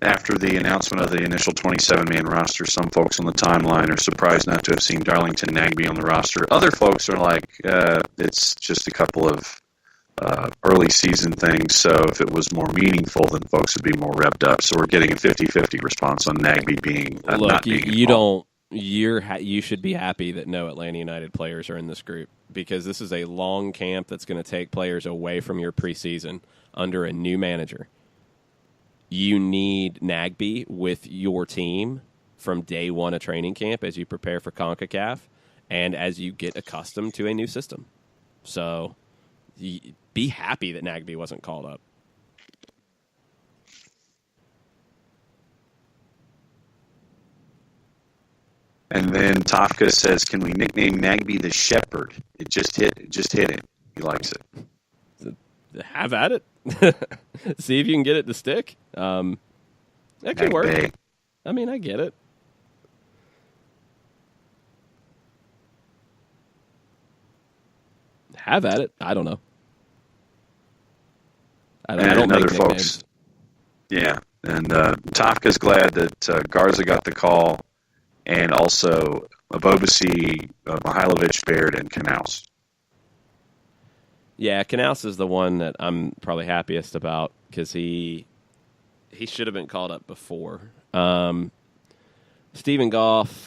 After the announcement of the initial 27-man roster, some folks on the timeline are surprised not to have seen Darlington Nagbe on the roster. Other folks are like, it's just a couple of early season things, so if it was more meaningful, then folks would be more revved up. So we're getting a 50-50 response on Nagbe being not being involved. You should be happy that no Atlanta United players are in this group, because this is a long camp that's going to take players away from your preseason under a new manager. You need Nagbe with your team from day one of training camp as you prepare for CONCACAF and as you get accustomed to a new system. So be happy that Nagbe wasn't called up. And then Tafka says, can we nickname Nagbe the Shepherd? It just hit him. He likes it. Have at it. See if you can get it to stick. That could work. Hey. I mean, I get it. Have at it. I don't know. I don't other make folks. Yeah, and Tafka's glad that Garza got the call, and also Abobasi, Mihailovic, Baird, and Knaus. Yeah, Knaus is the one that I'm probably happiest about because he should have been called up before. Stephen Goff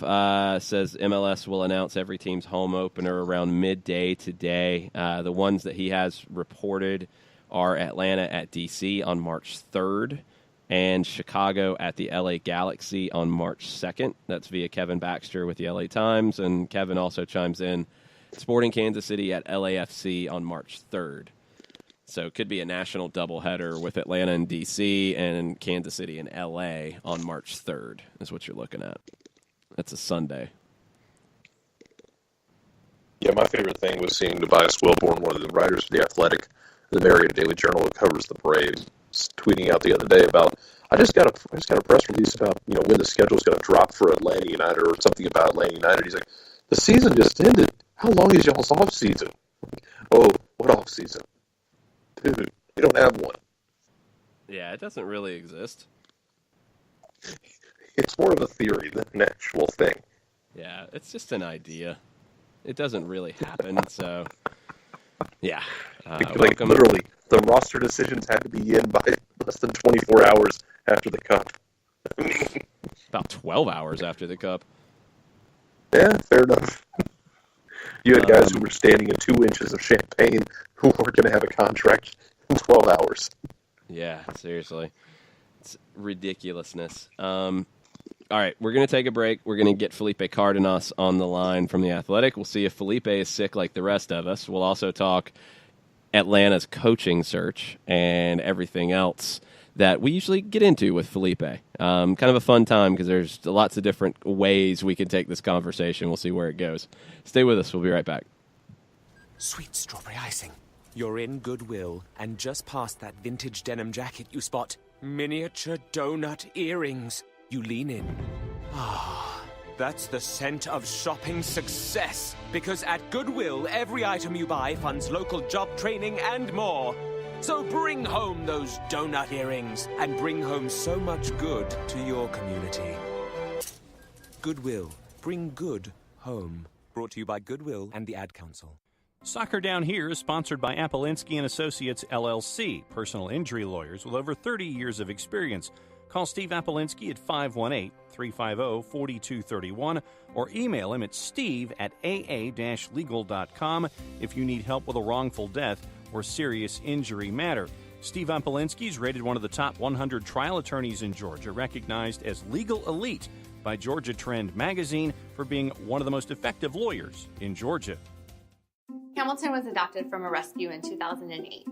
says MLS will announce every team's home opener around midday today. The ones that he has reported are Atlanta at DC on March 3rd and Chicago at the LA Galaxy on March 2nd. That's via Kevin Baxter with the LA Times, and Kevin also chimes in Sporting Kansas City at LAFC on March 3rd. So it could be a national doubleheader with Atlanta and DC and Kansas City and LA on March 3rd is what you're looking at. That's a Sunday. Yeah, my favorite thing was seeing Tobias Wilborn, one of the writers for The Athletic, the Marietta Daily Journal that covers the Braves, tweeting out the other day about, I just got a press release about, when the schedule is going to drop for Atlanta United or something about Atlanta United. He's like, the season just ended. How long is y'all's off season? Oh, what off season? Dude, we don't have one. Yeah, it doesn't really exist. It's more of a theory than an actual thing. Yeah, it's just an idea. It doesn't really happen, so yeah. Literally, the roster decisions had to be in by less than 24 hours after the Cup. About 12 hours after the Cup. Yeah, fair enough. You had guys who were standing in 2 inches of champagne who were going to have a contract in 12 hours. Yeah, seriously. It's ridiculousness. All right, we're going to take a break. We're going to get Felipe Cardenas on the line from The Athletic. We'll see if Felipe is sick like the rest of us. We'll also talk Atlanta's coaching search and everything else that we usually get into with Felipe. Kind of a fun time because there's lots of different ways we can take this conversation. We'll see where it goes. Stay with us. We'll be right back. Sweet strawberry icing. You're in Goodwill, and just past that vintage denim jacket you spot miniature donut earrings. You lean in. Ah, that's the scent of shopping success. Because at Goodwill, every item you buy funds local job training and more. So bring home those donut earrings and bring home so much good to your community. Goodwill. Bring good home. Brought to you by Goodwill and the Ad Council. Soccer Down Here is sponsored by Apolinski & Associates, LLC, personal injury lawyers with over 30 years of experience. Call Steve Apolinski at 518-350-4231 or email him at steve@aa-legal.com if you need help with a wrongful death or serious injury matter. Steve Apolinski is rated one of the top 100 trial attorneys in Georgia, recognized as legal elite by Georgia Trend magazine for being one of the most effective lawyers in Georgia. Hamilton was adopted from a rescue in 2008.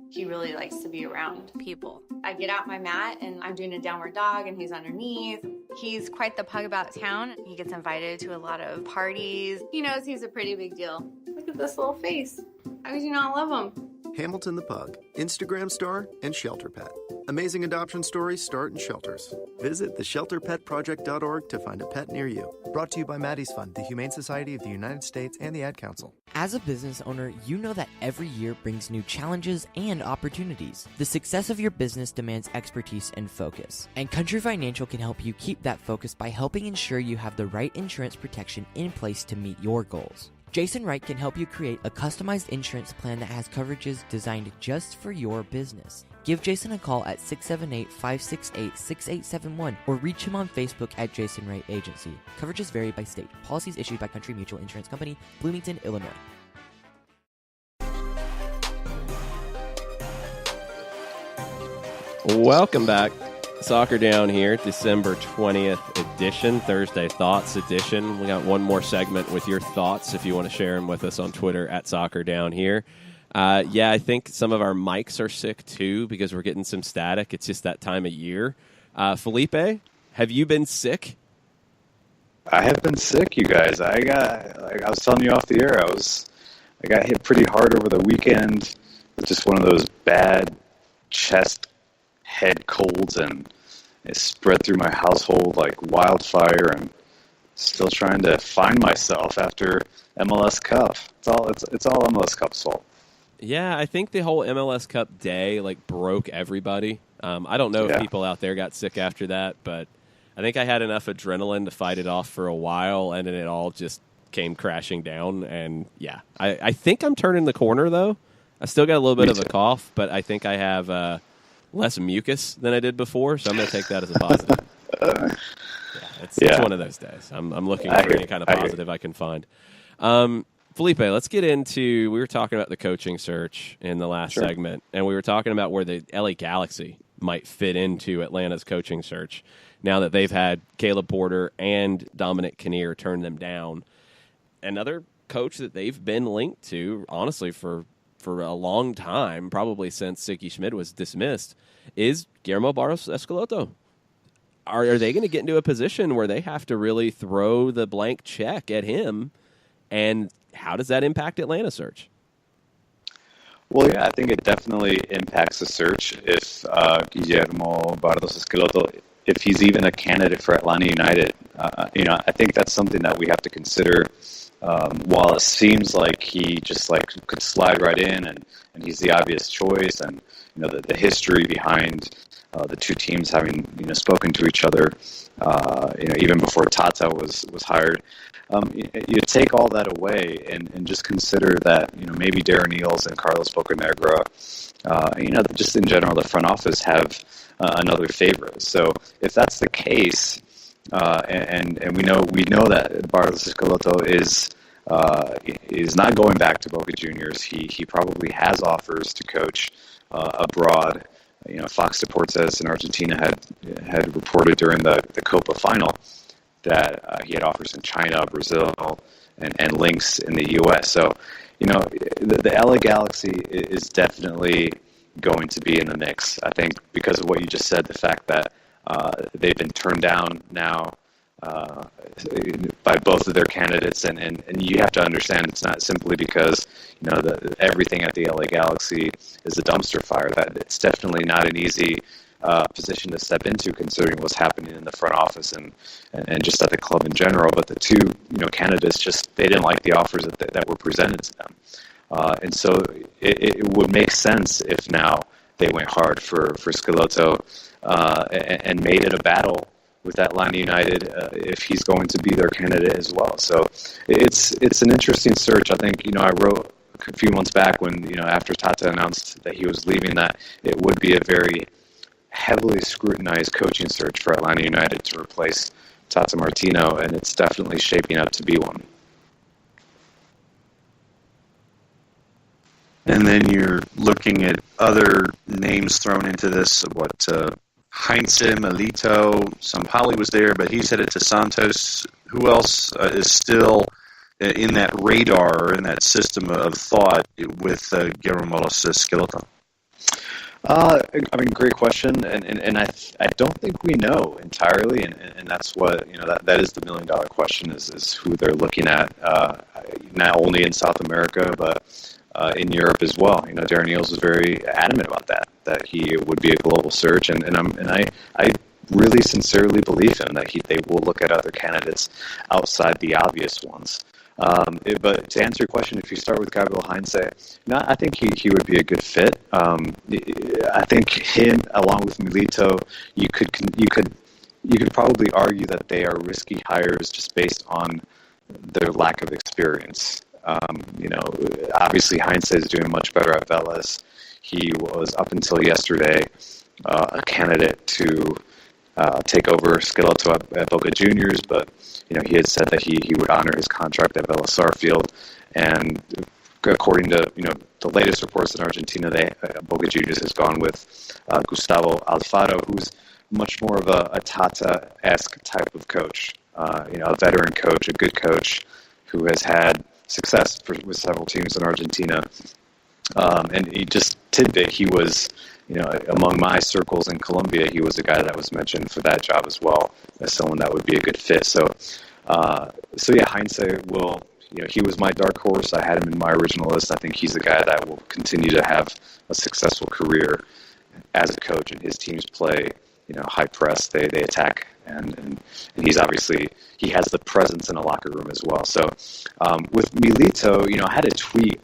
He really likes to be around people. I get out my mat and I'm doing a downward dog and he's underneath. He's quite the pug about town. He gets invited to a lot of parties. He knows he's a pretty big deal. Look at this little face. How could you not love him? Hamilton the Pug, Instagram star and shelter pet. Amazing adoption stories start in shelters. Visit theshelterpetproject.org to find a pet near you. Brought to you by Maddie's Fund, the Humane Society of the United States, and the Ad Council. As a business owner, you know that every year brings new challenges and opportunities. The success of your business demands expertise and focus. And Country Financial can help you keep that focus by helping ensure you have the right insurance protection in place to meet your goals. Jason Wright can help you create a customized insurance plan that has coverages designed just for your business. Give Jason a call at 678-568-6871 or reach him on Facebook at Jason Wright Agency. Coverages vary by state. Policies issued by Country Mutual Insurance Company, Bloomington, Illinois. Welcome back. Soccer Down Here, December 20th edition, Thursday Thoughts edition. We got one more segment with your thoughts if you want to share them with us on Twitter at Soccer Down Here. I think some of our mics are sick too because we're getting some static. It's just that time of year. Felipe, have you been sick? I have been sick, you guys. I was telling you off the air. I was I got hit pretty hard over the weekend with just one of those bad chest head colds, and it spread through my household like wildfire, and still trying to find myself after MLS Cup. It's all MLS Cup's fault. Yeah, I think the whole MLS Cup day broke everybody. I don't know if people out there got sick after that, but I think I had enough adrenaline to fight it off for a while, and then it all just came crashing down. And yeah, I think I'm turning the corner though. I still got a little bit of a cough, but I think I have less mucus than I did before, so I'm going to take that as a positive. It's one of those days. I'm looking for any kind of positive I can find. Felipe, let's get into, we were talking about the coaching search in the last segment, and we were talking about where the LA Galaxy might fit into Atlanta's coaching search now that they've had Caleb Porter and Dominic Kinnear turn them down. Another coach that they've been linked to, honestly, for a long time, probably since Siki Schmid was dismissed, is Guillermo Barros Escaloto. Are they going to get into a position where they have to really throw the blank check at him? And how does that impact Atlanta search? Well, yeah, I think it definitely impacts the search if Guillermo Barros Escaloto, if he's even a candidate for Atlanta United. I think that's something that we have to consider. While it seems like he just could slide right in and he's the obvious choice, and the history behind the two teams having spoken to each other, even before Tata was hired. You take all that away and just consider that maybe Darren Eales and Carlos Bocanegra, just in general the front office have another favorite. So if that's the case, and we know that Barros Escaloto is not going back to Boca Juniors. He probably has offers to coach abroad. Fox Deportes in Argentina had reported during the Copa final that he had offers in China, Brazil, and links in the U.S. So, the LA Galaxy is definitely going to be in the mix. I think because of what you just said, the fact that they've been turned down now by both of their candidates, and you have to understand it's not simply because everything at the LA Galaxy is a dumpster fire. That it's definitely not an easy position to step into, considering what's happening in the front office and just at the club in general. But the two candidates they didn't like the offers that were presented to them, and so it would make sense if now they went hard for Schelotto and made it a battle with Atlanta United if he's going to be their candidate as well. So it's an interesting search. I think I wrote a few months back when after Tata announced that he was leaving that it would be a very heavily scrutinized coaching search for Atlanta United to replace Tata Martino, and it's definitely shaping up to be one. And then you're looking at other names thrown into this. Heinze, Melito, Sampaoli was there, but he's headed to Santos. Who else is still in that radar or in that system of thought with Guillermo Escaloto? Great question, and I don't think we know entirely, and that's what that is the $1 million question is who they're looking at, not only in South America but in Europe as well. Darren Eales was very adamant about that he would be a global search, and I really sincerely believe him that they will look at other candidates outside the obvious ones. But to answer your question, if you start with Gabriel Heinze, I think he would be a good fit. I think him along with Milito, you could probably argue that they are risky hires just based on their lack of experience. Obviously Heinze is doing much better at Vélez. He was up until yesterday a candidate to take over Schelotto at Boca Juniors, but he had said that he would honor his contract at Vélez Sarsfield, and according to the latest reports in Argentina, Boca Juniors has gone with Gustavo Alfaro, who's much more of a Tata-esque type of coach, a veteran coach, a good coach who has had success with several teams in Argentina. And he just tidbit, he was among my circles in Colombia, he was a guy that was mentioned for that job as well as someone that would be a good fit. So yeah, Heinze he was my dark horse. I had him in my original list. I think he's the guy that will continue to have a successful career as a coach, and his teams play, high press. They attack, and he's obviously, he has the presence in a locker room as well. So with Milito, I had a tweet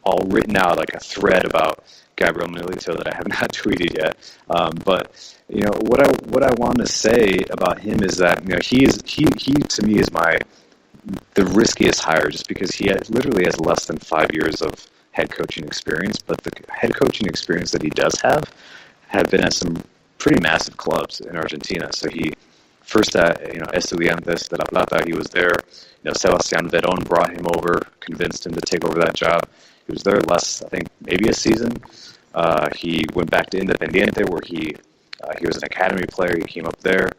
all written out, like a thread about Gabriel Milito that I have not tweeted yet. But what I want to say about him is that he to me is the riskiest hire, just because he literally has less than 5 years of head coaching experience, but the head coaching experience that he does have been at some pretty massive clubs in Argentina. So he first at Estudiantes de La Plata, he was there. Sebastián Verón brought him over, convinced him to take over that job. He was there less, I think, maybe a season. He went back to Independiente, where he was an academy player. He came up there,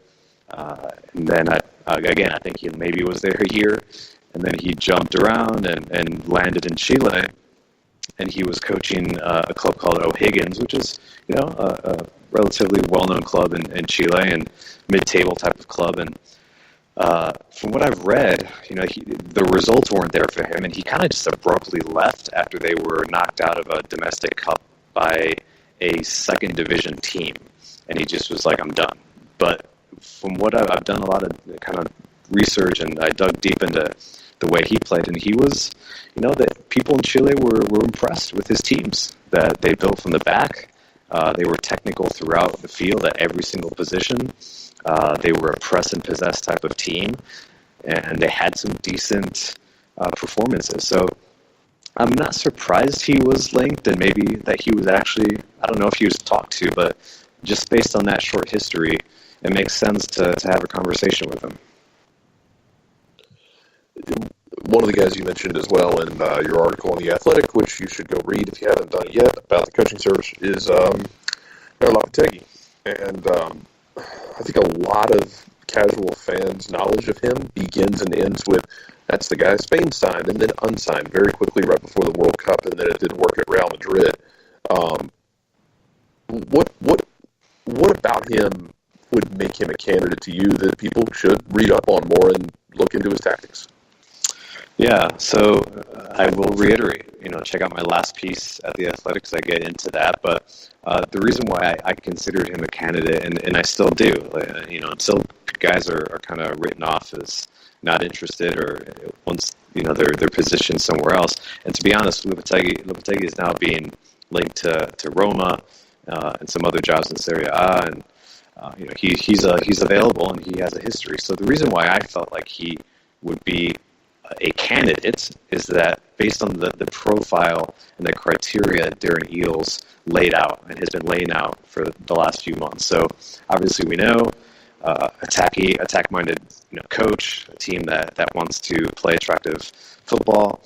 and then again, I think he maybe was there a year, and then he jumped around and landed in Chile, and he was coaching a club called O'Higgins, which is a relatively well-known club in Chile, and mid-table type of club. And from what I've read, the results weren't there for him, and he kind of just abruptly left after they were knocked out of a domestic cup by a second division team, and he just was like, I'm done. But from what I've done a lot of kind of research, and I dug deep into the way he played, and he was, that people in Chile were impressed with his teams, that they built from the back. They were technical throughout the field at every single position. They were a press and possess type of team, and they had some decent performances. So I'm not surprised he was linked, and maybe that he was actually, I don't know if he was talked to, but just based on that short history, it makes sense to have a conversation with him. One of the guys you mentioned as well in your article on The Athletic, which you should go read if you haven't done it yet, about the coaching search, is Lopetegui. And I think a lot of casual fans' knowledge of him begins and ends with, that's the guy Spain signed and then unsigned very quickly right before the World Cup, and then it didn't work at Real Madrid. What about him would make him a candidate to you that people should read up on more and look into his tactics? Yeah, so I will reiterate, check out my last piece at The Athletic, because I get into that. But the reason why I considered him a candidate, and I still do, until guys are kind of written off as not interested, or once they're positioned somewhere else. And to be honest, Lopetegui is now being linked to Roma and some other jobs in Serie A, and he's available and he has a history. So the reason why I felt like he would be a candidate is that based on the profile and the criteria Darren Eales laid out and has been laying out for the last few months. So obviously we know attack-minded coach, a team that wants to play attractive football.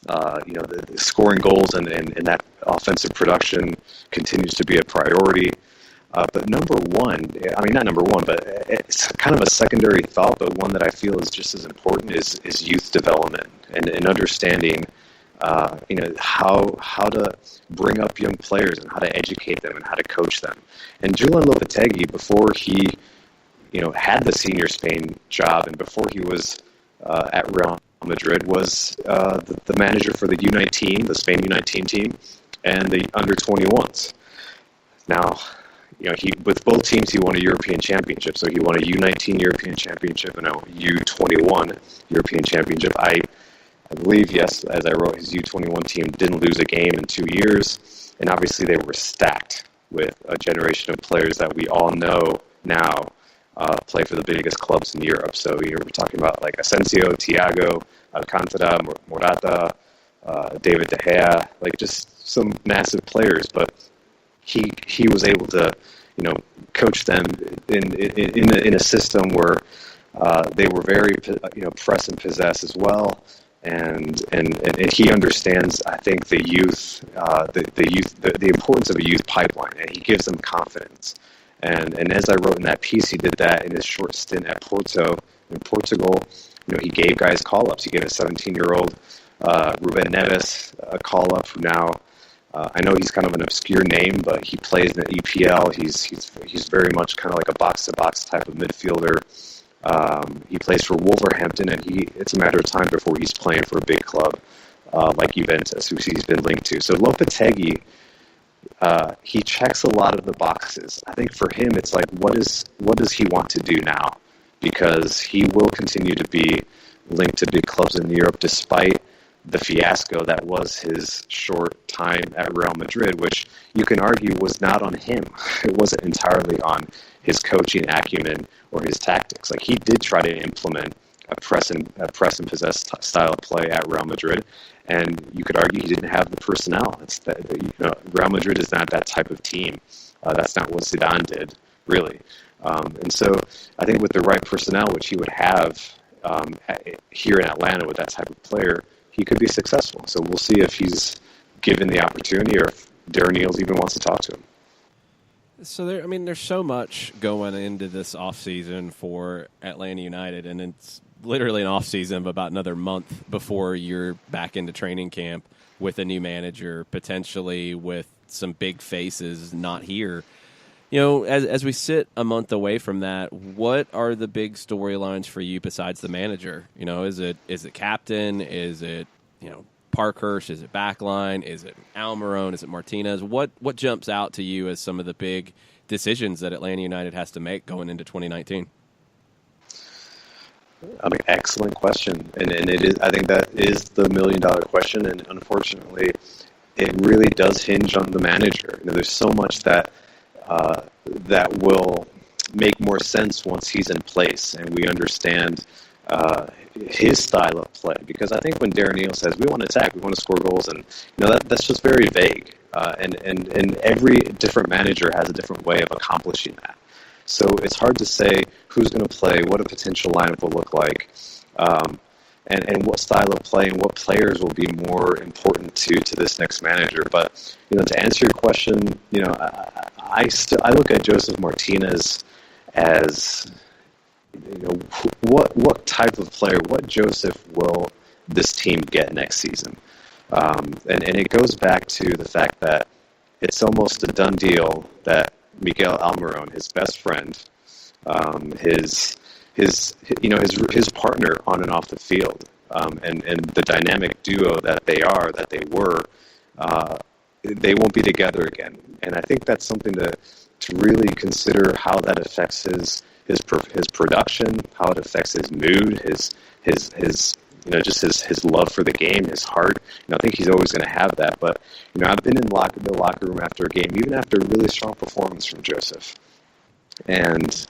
The scoring goals and that offensive production continues to be a priority. But not number one, but it's kind of a secondary thought, but one that I feel is just as important is youth development and understanding, how to bring up young players and how to educate them and how to coach them. And Julen Lopetegui, before he, had the senior Spain job and before he was at Real Madrid, was the manager for the U19, the Spain U19 team, and the under-21s. Now, he with both teams, he won a European championship. So he won a U19 European championship and a U21 European championship. I believe, yes, as I wrote, his U21 team didn't lose a game in 2 years. And obviously they were stacked with a generation of players that we all know now play for the biggest clubs in Europe. So we're talking about like Asensio, Thiago, Alcantara, Morata, David De Gea, like just some massive players. But he was able to, coach them in a system where they were very, press and possess as well, and he understands, I think, the youth, the importance of a youth pipeline, and he gives them confidence. And as I wrote in that piece, he did that in his short stint at Porto in Portugal. He gave guys call-ups. He gave a 17-year-old Ruben Neves a call-up, who now. I know he's kind of an obscure name, but he plays in the EPL. He's very much kind of like a box-to-box type of midfielder. He plays for Wolverhampton, and it's a matter of time before he's playing for a big club like Juventus, who he's been linked to. So Lopetegui, he checks a lot of the boxes. I think for him, it's like, what does he want to do now? Because he will continue to be linked to big clubs in Europe, despite the fiasco that was his short time at Real Madrid, which you can argue was not on him. It wasn't entirely on his coaching acumen or his tactics. Like, he did try to implement a press and possess style of play at Real Madrid, and you could argue he didn't have the personnel. Real Madrid is not that type of team. That's not what Zidane did, really. And so I think with the right personnel, which he would have here in Atlanta with that type of player, he could be successful. So we'll see if he's given the opportunity or if Darren Eales even wants to talk to him. So there's so much going into this offseason for Atlanta United, and it's literally an offseason of about another month before you're back into training camp with a new manager, potentially with some big faces not here. As we sit a month away from that, what are the big storylines for you besides the manager? Is it captain? Is it Parkhurst? Is it backline? Is it Almiron? Is it Martinez? What jumps out to you as some of the big decisions that Atlanta United has to make going into 2019? Excellent question, and it is. I think that is the $1 million question, and unfortunately, it really does hinge on the manager. There's so much that will make more sense once he's in place and we understand his style of play. Because I think when Darren Eales says we want to attack, we want to score goals, and that's just very vague. And every different manager has a different way of accomplishing that. So it's hard to say who's going to play, what a potential lineup will look like, and what style of play and what players will be more important to this next manager. But to answer your question, I look at Joseph Martinez as what type of player, what Joseph will this team get next season, and it goes back to the fact that it's almost a done deal that Miguel Almiron, his best friend, his partner on and off the field, and the dynamic duo that they were, they won't be together again. And I think that's something to really consider, how that affects his production, how it affects his mood, his love for the game, his heart. I think he's always going to have that. But I've been in the locker room after a game, even after a really strong performance from Joseph, and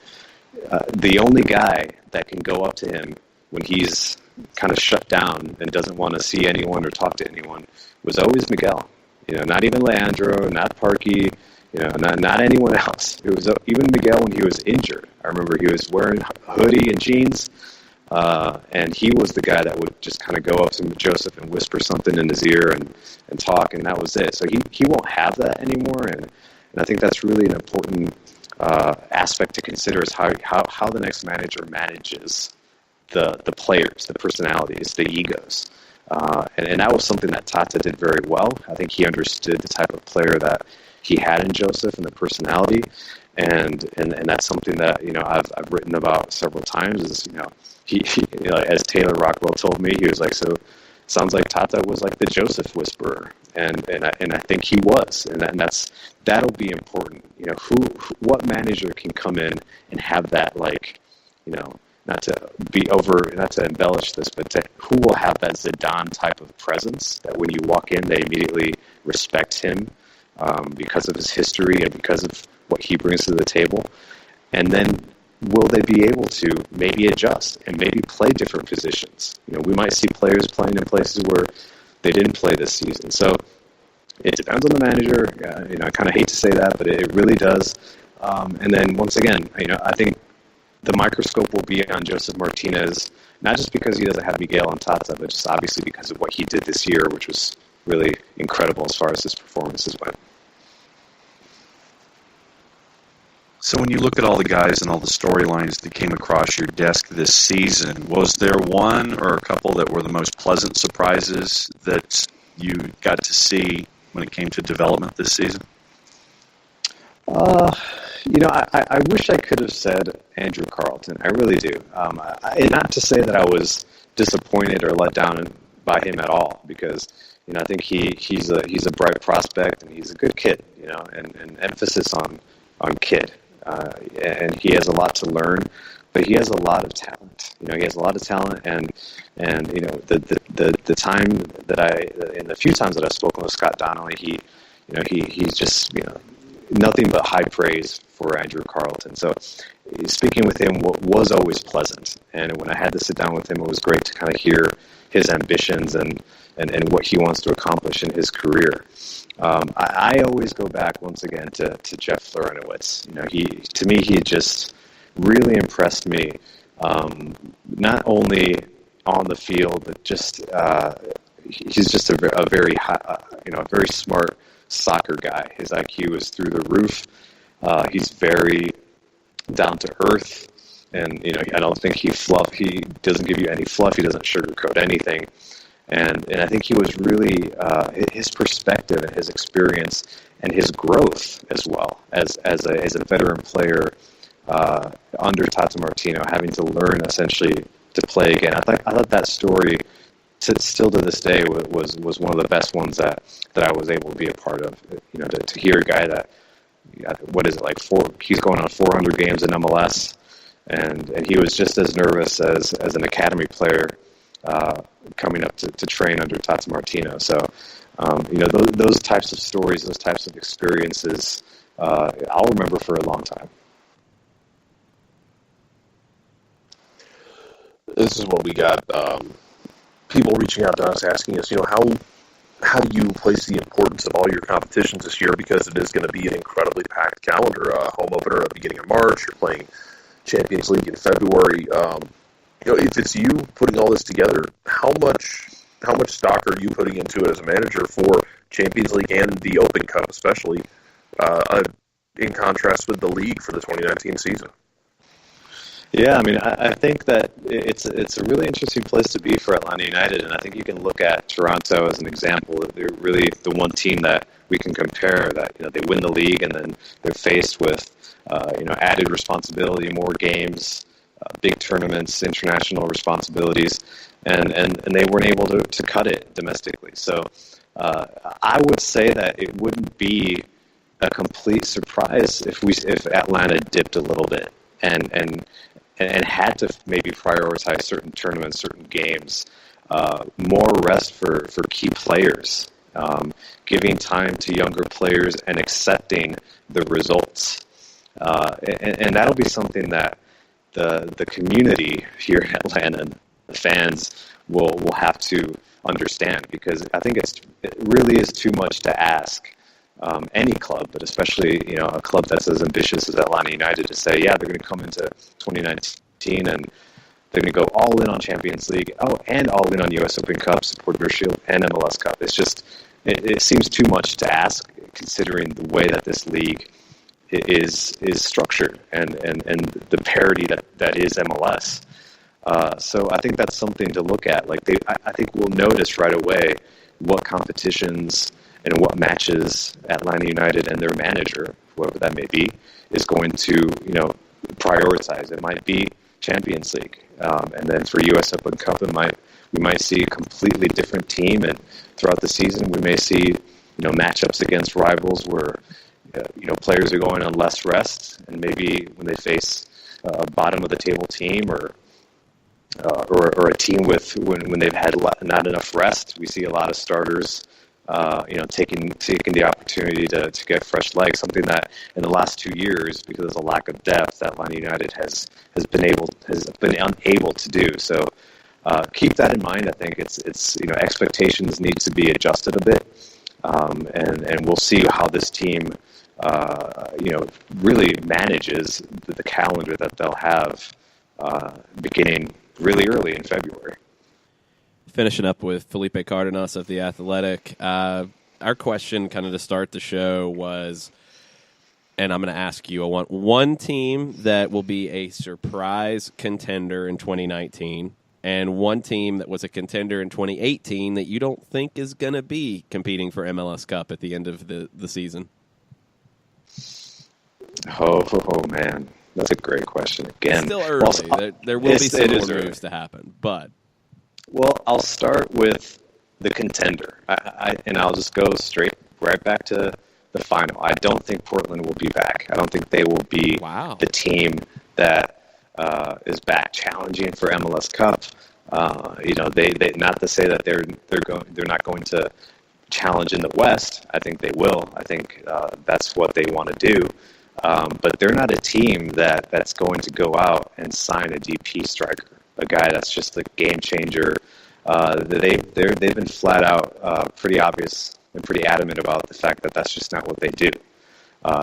the only guy that can go up to him when he's kind of shut down and doesn't want to see anyone or talk to anyone was always Miguel. Not even Leandro, not Parky, not anyone else. It was even Miguel when he was injured. I remember he was wearing a hoodie and jeans, and he was the guy that would just kind of go up to Joseph and whisper something in his ear and talk, and that was it. So he won't have that anymore, and I think that's really an important aspect to consider, is how the next manager manages the players, the personalities, the egos. And that was something that Tata did very well. I think he understood the type of player that he had in Joseph and the personality, and that's something that I've written about several times. Is he as Taylor Rockwell told me, he was like, so sounds like Tata was like the Joseph whisperer, and I think he was, and that'll be important. What manager can come in and have that, not to embellish this, but who will have that Zidane type of presence that when you walk in, they immediately respect him because of his history and because of what he brings to the table. And then will they be able to maybe adjust and maybe play different positions? We might see players playing in places where they didn't play this season. So it depends on the manager. I kind of hate to say that, but it really does. And then once again, I think the microscope will be on Joseph Martinez, not just because he doesn't have Miguel and Tata, but just obviously because of what he did this year, which was really incredible as far as his performances went. So when you look at all the guys and all the storylines that came across your desk this season, was there one or a couple that were the most pleasant surprises that you got to see when it came to development this season? I wish I could have said Andrew Carlton. I really do. And not to say that I was disappointed or let down by him at all, because I think he's a bright prospect and he's a good kid. And emphasis on kid, and he has a lot to learn, but he has a lot of talent. He has a lot of talent, and the time that in the few times that I've spoken with Scott Donnelly, he's just nothing but high praise for Andrew Carlton. So speaking with him was always pleasant, and when I had to sit down with him, it was great to kind of hear his ambitions and what he wants to accomplish in his career. I always go back once again to Jeff Florinowitz. He just really impressed me, not only on the field, but just he's just a very high, a very smart soccer guy. His IQ is through the roof. He's very down to earth, and I don't think he doesn't give you any fluff. He doesn't sugarcoat anything. And I think he was really his perspective and his experience and his growth as well as a veteran player under Tata Martino, having to learn essentially to play again. I thought that story still to this day was one of the best ones that I was able to be a part of. To hear a guy that he's going on 400 games in MLS, and he was just as nervous as an academy player. Coming up to train under Tata Martino. So, those types of stories, those types of experiences, I'll remember for a long time. This is what we got. People reaching out to us asking us, how do you place the importance of all your competitions this year? Because it is going to be an incredibly packed calendar. Home opener at the beginning of March. You're playing Champions League in February. If it's you putting all this together, how much stock are you putting into it as a manager for Champions League and the Open Cup, especially in contrast with the league for the 2019 season? Yeah, I think that it's a really interesting place to be for Atlanta United, and I think you can look at Toronto as an example. They're really the one team that we can compare. That they win the league, and then they're faced with added responsibility, more games, big tournaments, international responsibilities, and they weren't able to cut it domestically. So I would say that it wouldn't be a complete surprise if Atlanta dipped a little bit and had to maybe prioritize certain tournaments, certain games, more rest for key players, giving time to younger players and accepting the results. And that'll be something that the community here in Atlanta, the fans, will have to understand, because I think it really is too much to ask any club, but especially a club that's as ambitious as Atlanta United, to say, yeah, they're going to come into 2019 and they're going to go all in on Champions League, and all in on U.S. Open Cup, Supporters Shield, and MLS Cup. It's just it seems too much to ask, considering the way that this league is structured and the parity that is MLS. So I think that's something to look at. I think we'll notice right away what competitions and what matches Atlanta United and their manager, whoever that may be, is going to prioritize. It might be Champions League, and then for U.S. Open Cup, we might see a completely different team, and throughout the season we may see matchups against rivals where players are going on less rest, and maybe when they face a bottom of the table team or a team when they've had not enough rest, we see a lot of starters taking the opportunity to get fresh legs, something that in the last 2 years, because of the lack of depth, Atlanta United has been unable to do. So keep that in mind. I think it's expectations need to be adjusted a bit, and we'll see how this team really manages the calendar that they'll have beginning really early in February. Finishing up with Felipe Cardenas of The Athletic. Our question kind of to start the show was, and I'm going to ask you, I want one team that will be a surprise contender in 2019 and one team that was a contender in 2018 that you don't think is going to be competing for MLS Cup at the end of the season. Oh man, that's a great question. Again, It's still early. There will be some more moves to happen, but I'll start with the contender, and I'll just go right back to the final. I don't think Portland will be back. I don't think they will be the team that is back challenging for MLS Cup. They not to say that they're not going to challenge in the West. I think they will. I think that's what they want to do. But they're not a team that's going to go out and sign a DP striker, a guy that's just a game changer. They've been flat out pretty obvious and pretty adamant about the fact that that's just not what they do.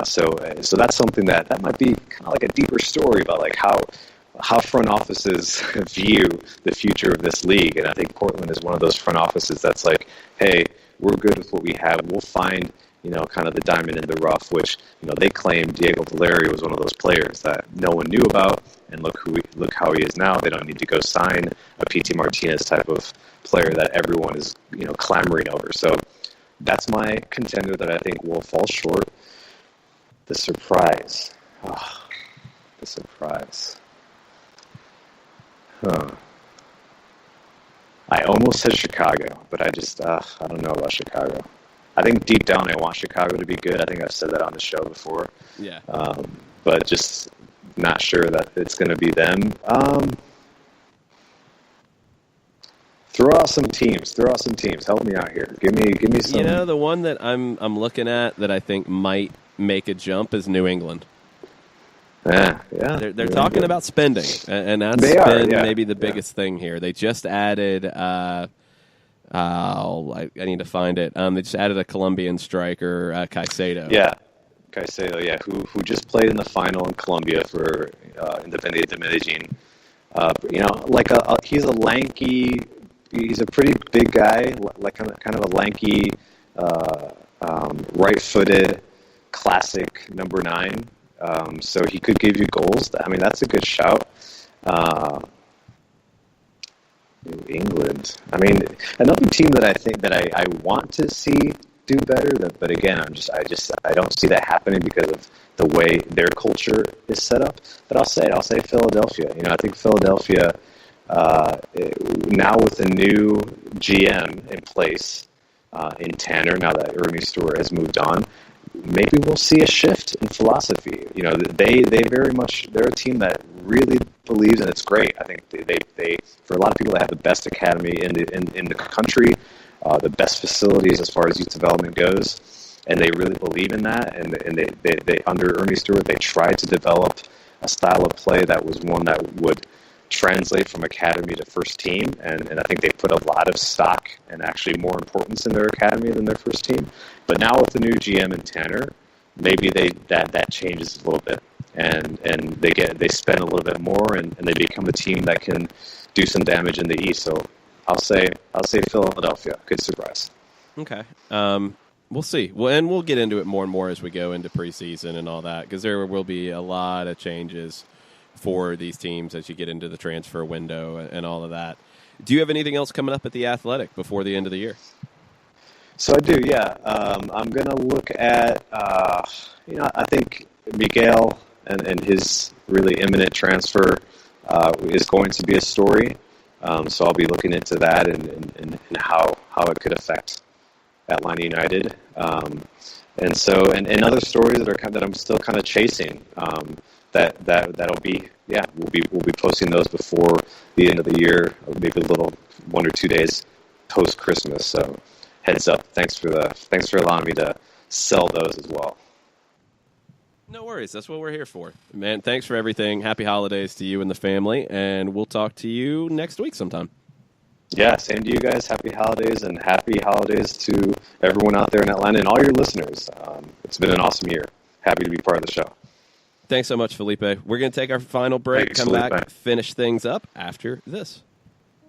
So that's something that might be kind of like a deeper story about like how front offices view the future of this league. And I think Portland is one of those front offices that's like, hey, we're good with what we have. We'll find, kind of the diamond in the rough, which, they claim Diego Valeri was one of those players that no one knew about. And look how he is now. They don't need to go sign a P.T. Martinez type of player that everyone is, clamoring over. So that's my contender that I think will fall short. The surprise. The surprise. I almost said Chicago, but I just, I don't know about Chicago. I think deep down I want Chicago to be good. I think I've said that on the show before. Yeah. But just not sure that it's going to be them. Throw out some teams. Help me out here. Give me some. The one that I'm looking at that I think might make a jump is New England. Yeah. They're talking about spending, and that's maybe the biggest thing here. They just added. I need to find it. They just added a Colombian striker, Caicedo. Yeah, Caicedo. Yeah, who just played in the final in Colombia for Independiente Medellin. He's a lanky. He's a pretty big guy, like kind of a lanky, right-footed, classic number 9. So he could give you goals. I mean, that's a good shout. New England. I mean, another team that I think that I want to see do better. But again, I don't see that happening because of the way their culture is set up. But I'll say Philadelphia. I think Philadelphia now with a new GM in place in Tanner. Now that Ernie Stewart has moved on. Maybe we'll see a shift in philosophy. They very much, they're a team that really believes, and it's great. I think they for a lot of people, they have the best academy in the country, the best facilities as far as youth development goes, and they really believe in that. And they under Ernie Stewart, they tried to develop a style of play that was one that would translate from academy to first team, and I think they put a lot of stock and actually more importance in their academy than their first team. But now with the new GM and Tanner, maybe that changes a little bit, and they spend a little bit more, and they become a team that can do some damage in the East. So I'll say Philadelphia. Good surprise. Okay. We'll see. And we'll get into it more and more as we go into preseason and all that, because there will be a lot of changes for these teams as you get into the transfer window and all of that. Do you have anything else coming up at the Athletic before the end of the year? So I do, yeah. I'm going to look at, I think Miguel and his really imminent transfer is going to be a story. So I'll be looking into that and how it could affect Atlanta United. And other stories that I'm still kind of chasing. That'll be, we'll be posting those before the end of the year, maybe a little 1 or 2 days post Christmas. So heads up. Thanks for allowing me to sell those as well. No worries. That's what we're here for, man. Thanks for everything. Happy holidays to you and the family, and we'll talk to you next week sometime. Yeah, same to you guys. Happy holidays, and happy holidays to everyone out there in Atlanta and all your listeners. It's been an awesome year. Happy to be part of the show. Thanks so much, Felipe. We're going to take our final break, come back, finish things up after this.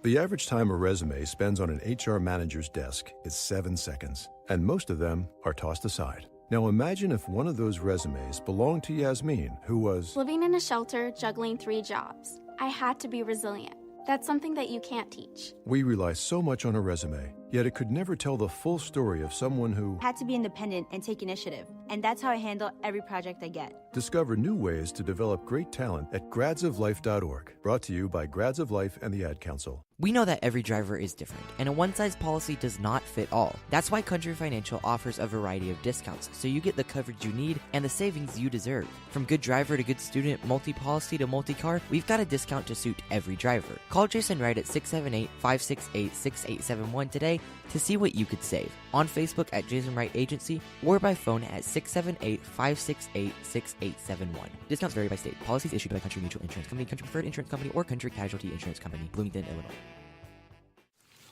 The average time a resume spends on an HR manager's desk is 7 seconds, and most of them are tossed aside. Now imagine if one of those resumes belonged to Yasmin, who was living in a shelter, juggling 3 jobs. I had to be resilient. That's something that you can't teach. We rely so much on a resume, yet it could never tell the full story of someone who had to be independent and take initiative. and that's how I handle every project I get. Discover new ways to develop great talent at gradsoflife.org. Brought to you by Grads of Life and the Ad Council. We know that every driver is different, and a one-size policy does not fit all. That's why Country Financial offers a variety of discounts, so you get the coverage you need and the savings you deserve. From good driver to good student, multi-policy to multi-car, we've got a discount to suit every driver. Call Jason Wright at 678-568-6871 today to see what you could save. On Facebook at Jason Wright Agency or by phone at 678-568-6871. Discounts vary by state. Policies issued by Country Mutual Insurance Company, Country Preferred Insurance Company, or Country Casualty Insurance Company, Bloomington, Illinois.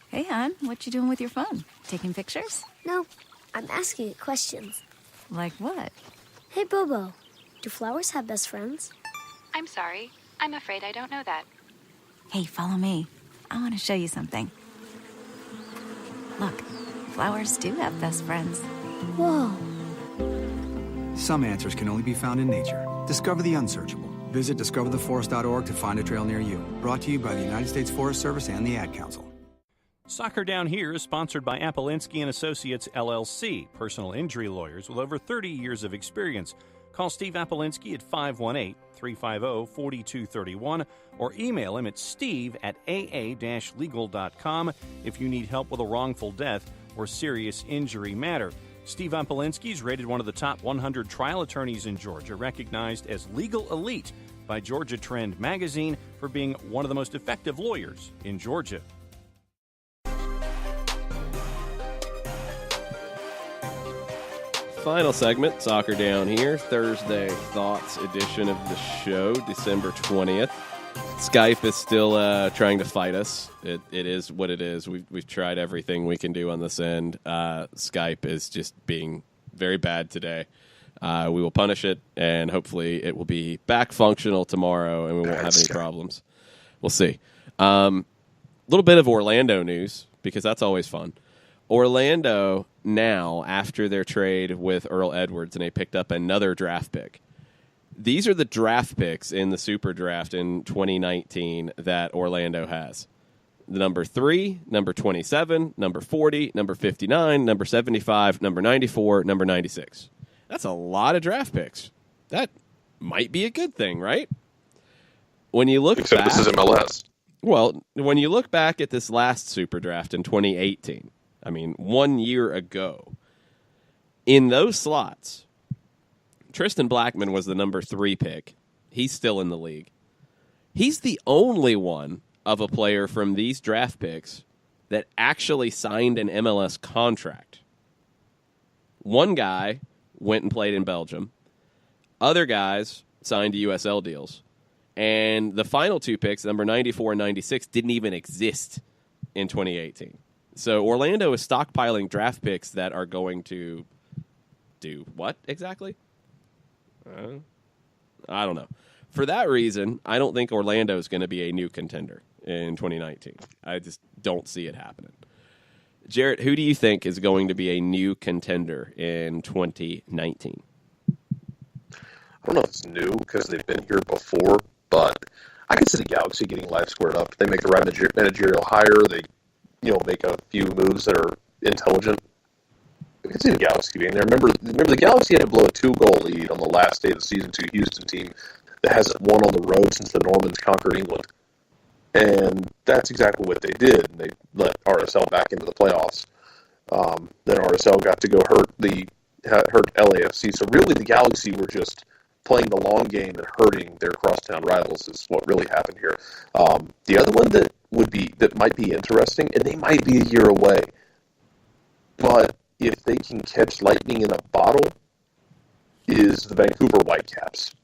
Hey, hon, what you doing with your phone? Taking pictures? No, I'm asking it questions. Like what? Hey, Bobo, do flowers have best friends? I'm sorry. I'm afraid I don't know that. Hey, follow me. I want to show you something. Look, flowers do have best friends. Whoa. Some answers can only be found in nature. Discover the unsearchable. Visit discovertheforest.org to find a trail near you. Brought to you by the United States Forest Service and the Ad Council. Soccer Down Here is sponsored by Apolinski and Associates, LLC, personal injury lawyers with over 30 years of experience. Call Steve Apolinski at 518-350-4231 or email him at steve@aa-legal.com if you need help with a wrongful death or serious injury matter. Steve Apolinski is rated one of the top 100 trial attorneys in Georgia, recognized as legal elite by Georgia Trend magazine for being one of the most effective lawyers in Georgia. Final segment, Soccer Down Here, Thursday Thoughts edition of the show, December 20th. Skype is still trying to fight us. It is what it is. We've tried everything we can do on this end. Skype is just being very bad today. We will punish it, and hopefully it will be back functional tomorrow, and we won't have any problems. We'll see. A little bit of Orlando news, because that's always fun. Orlando now, after their trade with Earl Edwards, and they picked up another draft pick. These are the draft picks in the Super Draft in 2019 that Orlando has. The number 3, number 27, number 40, number 59, number 75, number 94, number 96. That's a lot of draft picks. That might be a good thing, right? When you look Except back, this is MLS. Well, when you look back at this last Super Draft in 2018, I mean, 1 year ago, in those slots, Tristan Blackman was the number 3 pick. He's still in the league. He's the only one of a player from these draft picks that actually signed an MLS contract. One guy went and played in Belgium. Other guys signed USL deals. And the final 2 picks, number 94 and 96, didn't even exist in 2018. So Orlando is stockpiling draft picks that are going to do what exactly? I don't know. For that reason, I don't think Orlando is going to be a new contender in 2019. I just don't see it happening. Jarrett, who do you think is going to be a new contender in 2019? I don't know if it's new because they've been here before, but I could see the Galaxy getting life squared up. They make the right managerial hire. They, make a few moves that are intelligent. I could see the Galaxy being there. Remember the Galaxy had to blow a 2-goal lead on the last day of the season to a Houston team that hasn't won on the road since the Normans conquered England. And that's exactly what they did. They let RSL back into the playoffs. Then RSL got to go hurt LAFC. So really the Galaxy were just playing the long game and hurting their crosstown rivals is what really happened here. The other one that might be interesting, and they might be a year away, but if they can catch lightning in a bottle, is the Vancouver Whitecaps.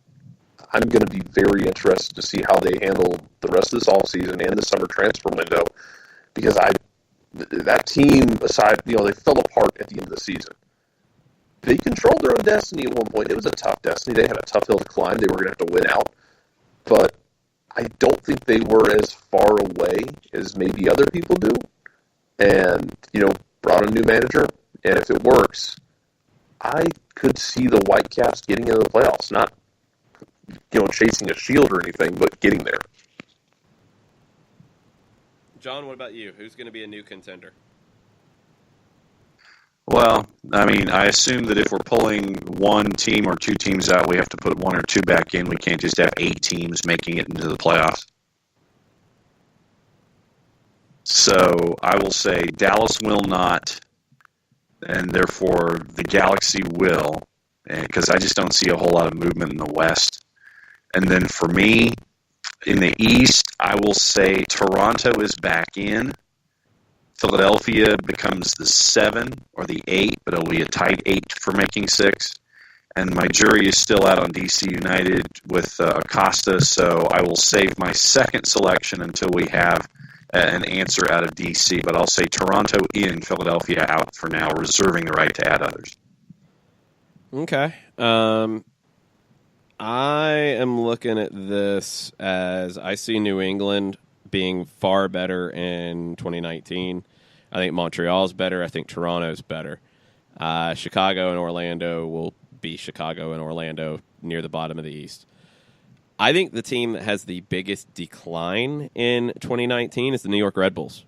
I'm going to be very interested to see how they handle the rest of this offseason and the summer transfer window, because that team, aside, they fell apart at the end of the season. They controlled their own destiny at one point. It was a tough destiny. They had a tough hill to climb. They were going to have to win out. But I don't think they were as far away as maybe other people do. And, brought a new manager. And if it works, I could see the Whitecaps getting into the playoffs. Not, chasing a shield or anything, but getting there. John, what about you? Who's going to be a new contender? Well, I mean, I assume that if we're pulling one team or two teams out, we have to put one or two back in. We can't just have 8 teams making it into the playoffs. So I will say Dallas will not, and therefore the Galaxy will, because I just don't see a whole lot of movement in the West. And then for me, in the East, I will say Toronto is back in. Philadelphia becomes the 7 or the 8, but it'll be a tight 8 for making 6. And my jury is still out on DC United with Acosta, so I will save my second selection until we have an answer out of DC. But I'll say Toronto in, Philadelphia out for now, reserving the right to add others. Okay. I am looking at this as I see New England being far better in 2019. I think Montreal's better. I think Toronto's better. Chicago and Orlando will be Chicago and Orlando near the bottom of the East. I think the team that has the biggest decline in 2019 is the New York Red Bulls.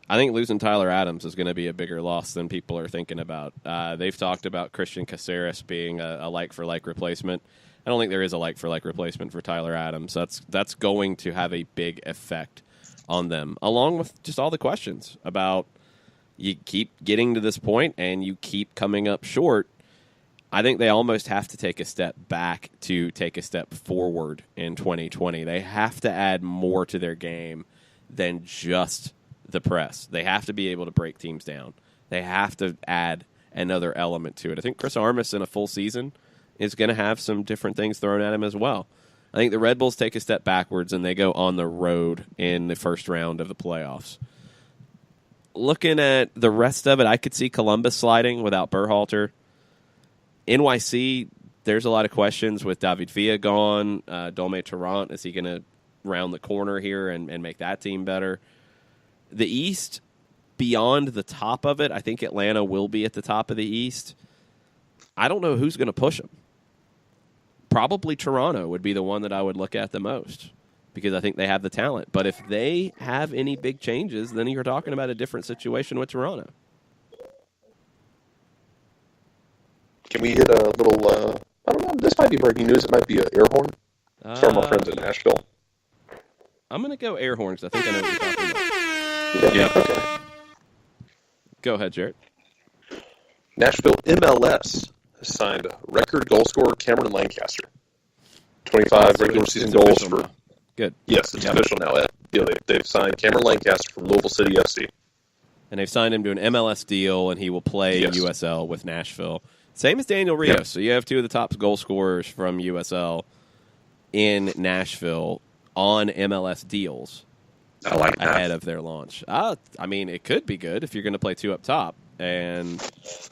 I think losing Tyler Adams is going to be a bigger loss than people are thinking about. They've talked about Christian Caceres being a like-for-like replacement. I don't think there is a like-for-like replacement for Tyler Adams. That's going to have a big effect on them, along with just all the questions about you keep getting to this point and you keep coming up short. I think they almost have to take a step back to take a step forward in 2020. They have to add more to their game than just the press. They have to be able to break teams down. They have to add another element to it. I think Chris Armas in a full season is going to have some different things thrown at him as well. I think the Red Bulls take a step backwards and they go on the road in the first round of the playoffs. Looking at the rest of it, I could see Columbus sliding without Berhalter. NYC, there's a lot of questions with David Villa gone. Dome Tarrant, is he going to round the corner here and make that team better? The East, beyond the top of it, I think Atlanta will be at the top of the East. I don't know who's going to push them. Probably Toronto would be the one that I would look at the most because I think they have the talent. But if they have any big changes, then you're talking about a different situation with Toronto. Can we hit a little, I don't know, this might be breaking news. It might be an air horn from our friends in Nashville. I'm going to go air horn because I think I know what you're talking about. Yeah. Okay. Go ahead, Jared. Nashville MLS has signed record goal scorer Cameron Lancaster. 25 regular season goals for... Now. Good. Yes, it's official now. They've signed Cameron Lancaster from Louisville City FC. And they've signed him to an MLS deal, and he will play USL with Nashville. Same as Daniel Rios. Yep. So you have two of the top goal scorers from USL in Nashville on MLS deals. I like that. Ahead of their launch. I mean, it could be good if you're going to play two up top, and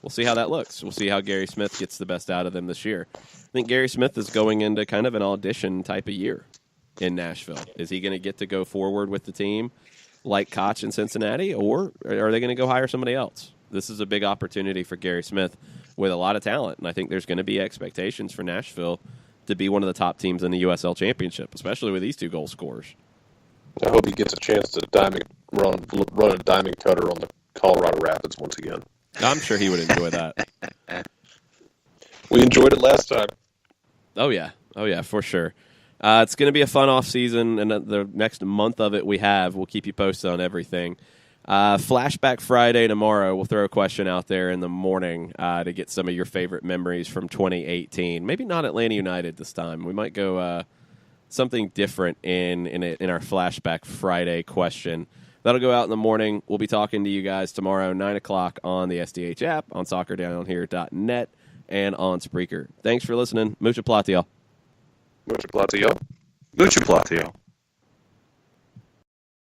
we'll see how that looks. We'll see how Gary Smith gets the best out of them this year. I think Gary Smith is going into kind of an audition type of year in Nashville. Is he going to get to go forward with the team like Koch in Cincinnati, or are they going to go hire somebody else? This is a big opportunity for Gary Smith with a lot of talent, and I think there's going to be expectations for Nashville to be one of the top teams in the USL Championship, especially with these two goal scorers. I hope he gets a chance to run a diamond cutter on the Colorado Rapids once again. I'm sure he would enjoy that. We enjoyed it last time. Oh, yeah, for sure. It's going to be a fun off season, and the next month of it we'll keep you posted on everything. Flashback Friday tomorrow. We'll throw a question out there in the morning to get some of your favorite memories from 2018. Maybe not Atlanta United this time. We might go something different in our Flashback Friday question. That'll go out in the morning. We'll be talking to you guys tomorrow, 9 o'clock on the SDH app, on soccerdownhere.net, and on Spreaker. Thanks for listening. Mucha plata, y'all. Mucha plata, y'all. Mucha plata, y'all.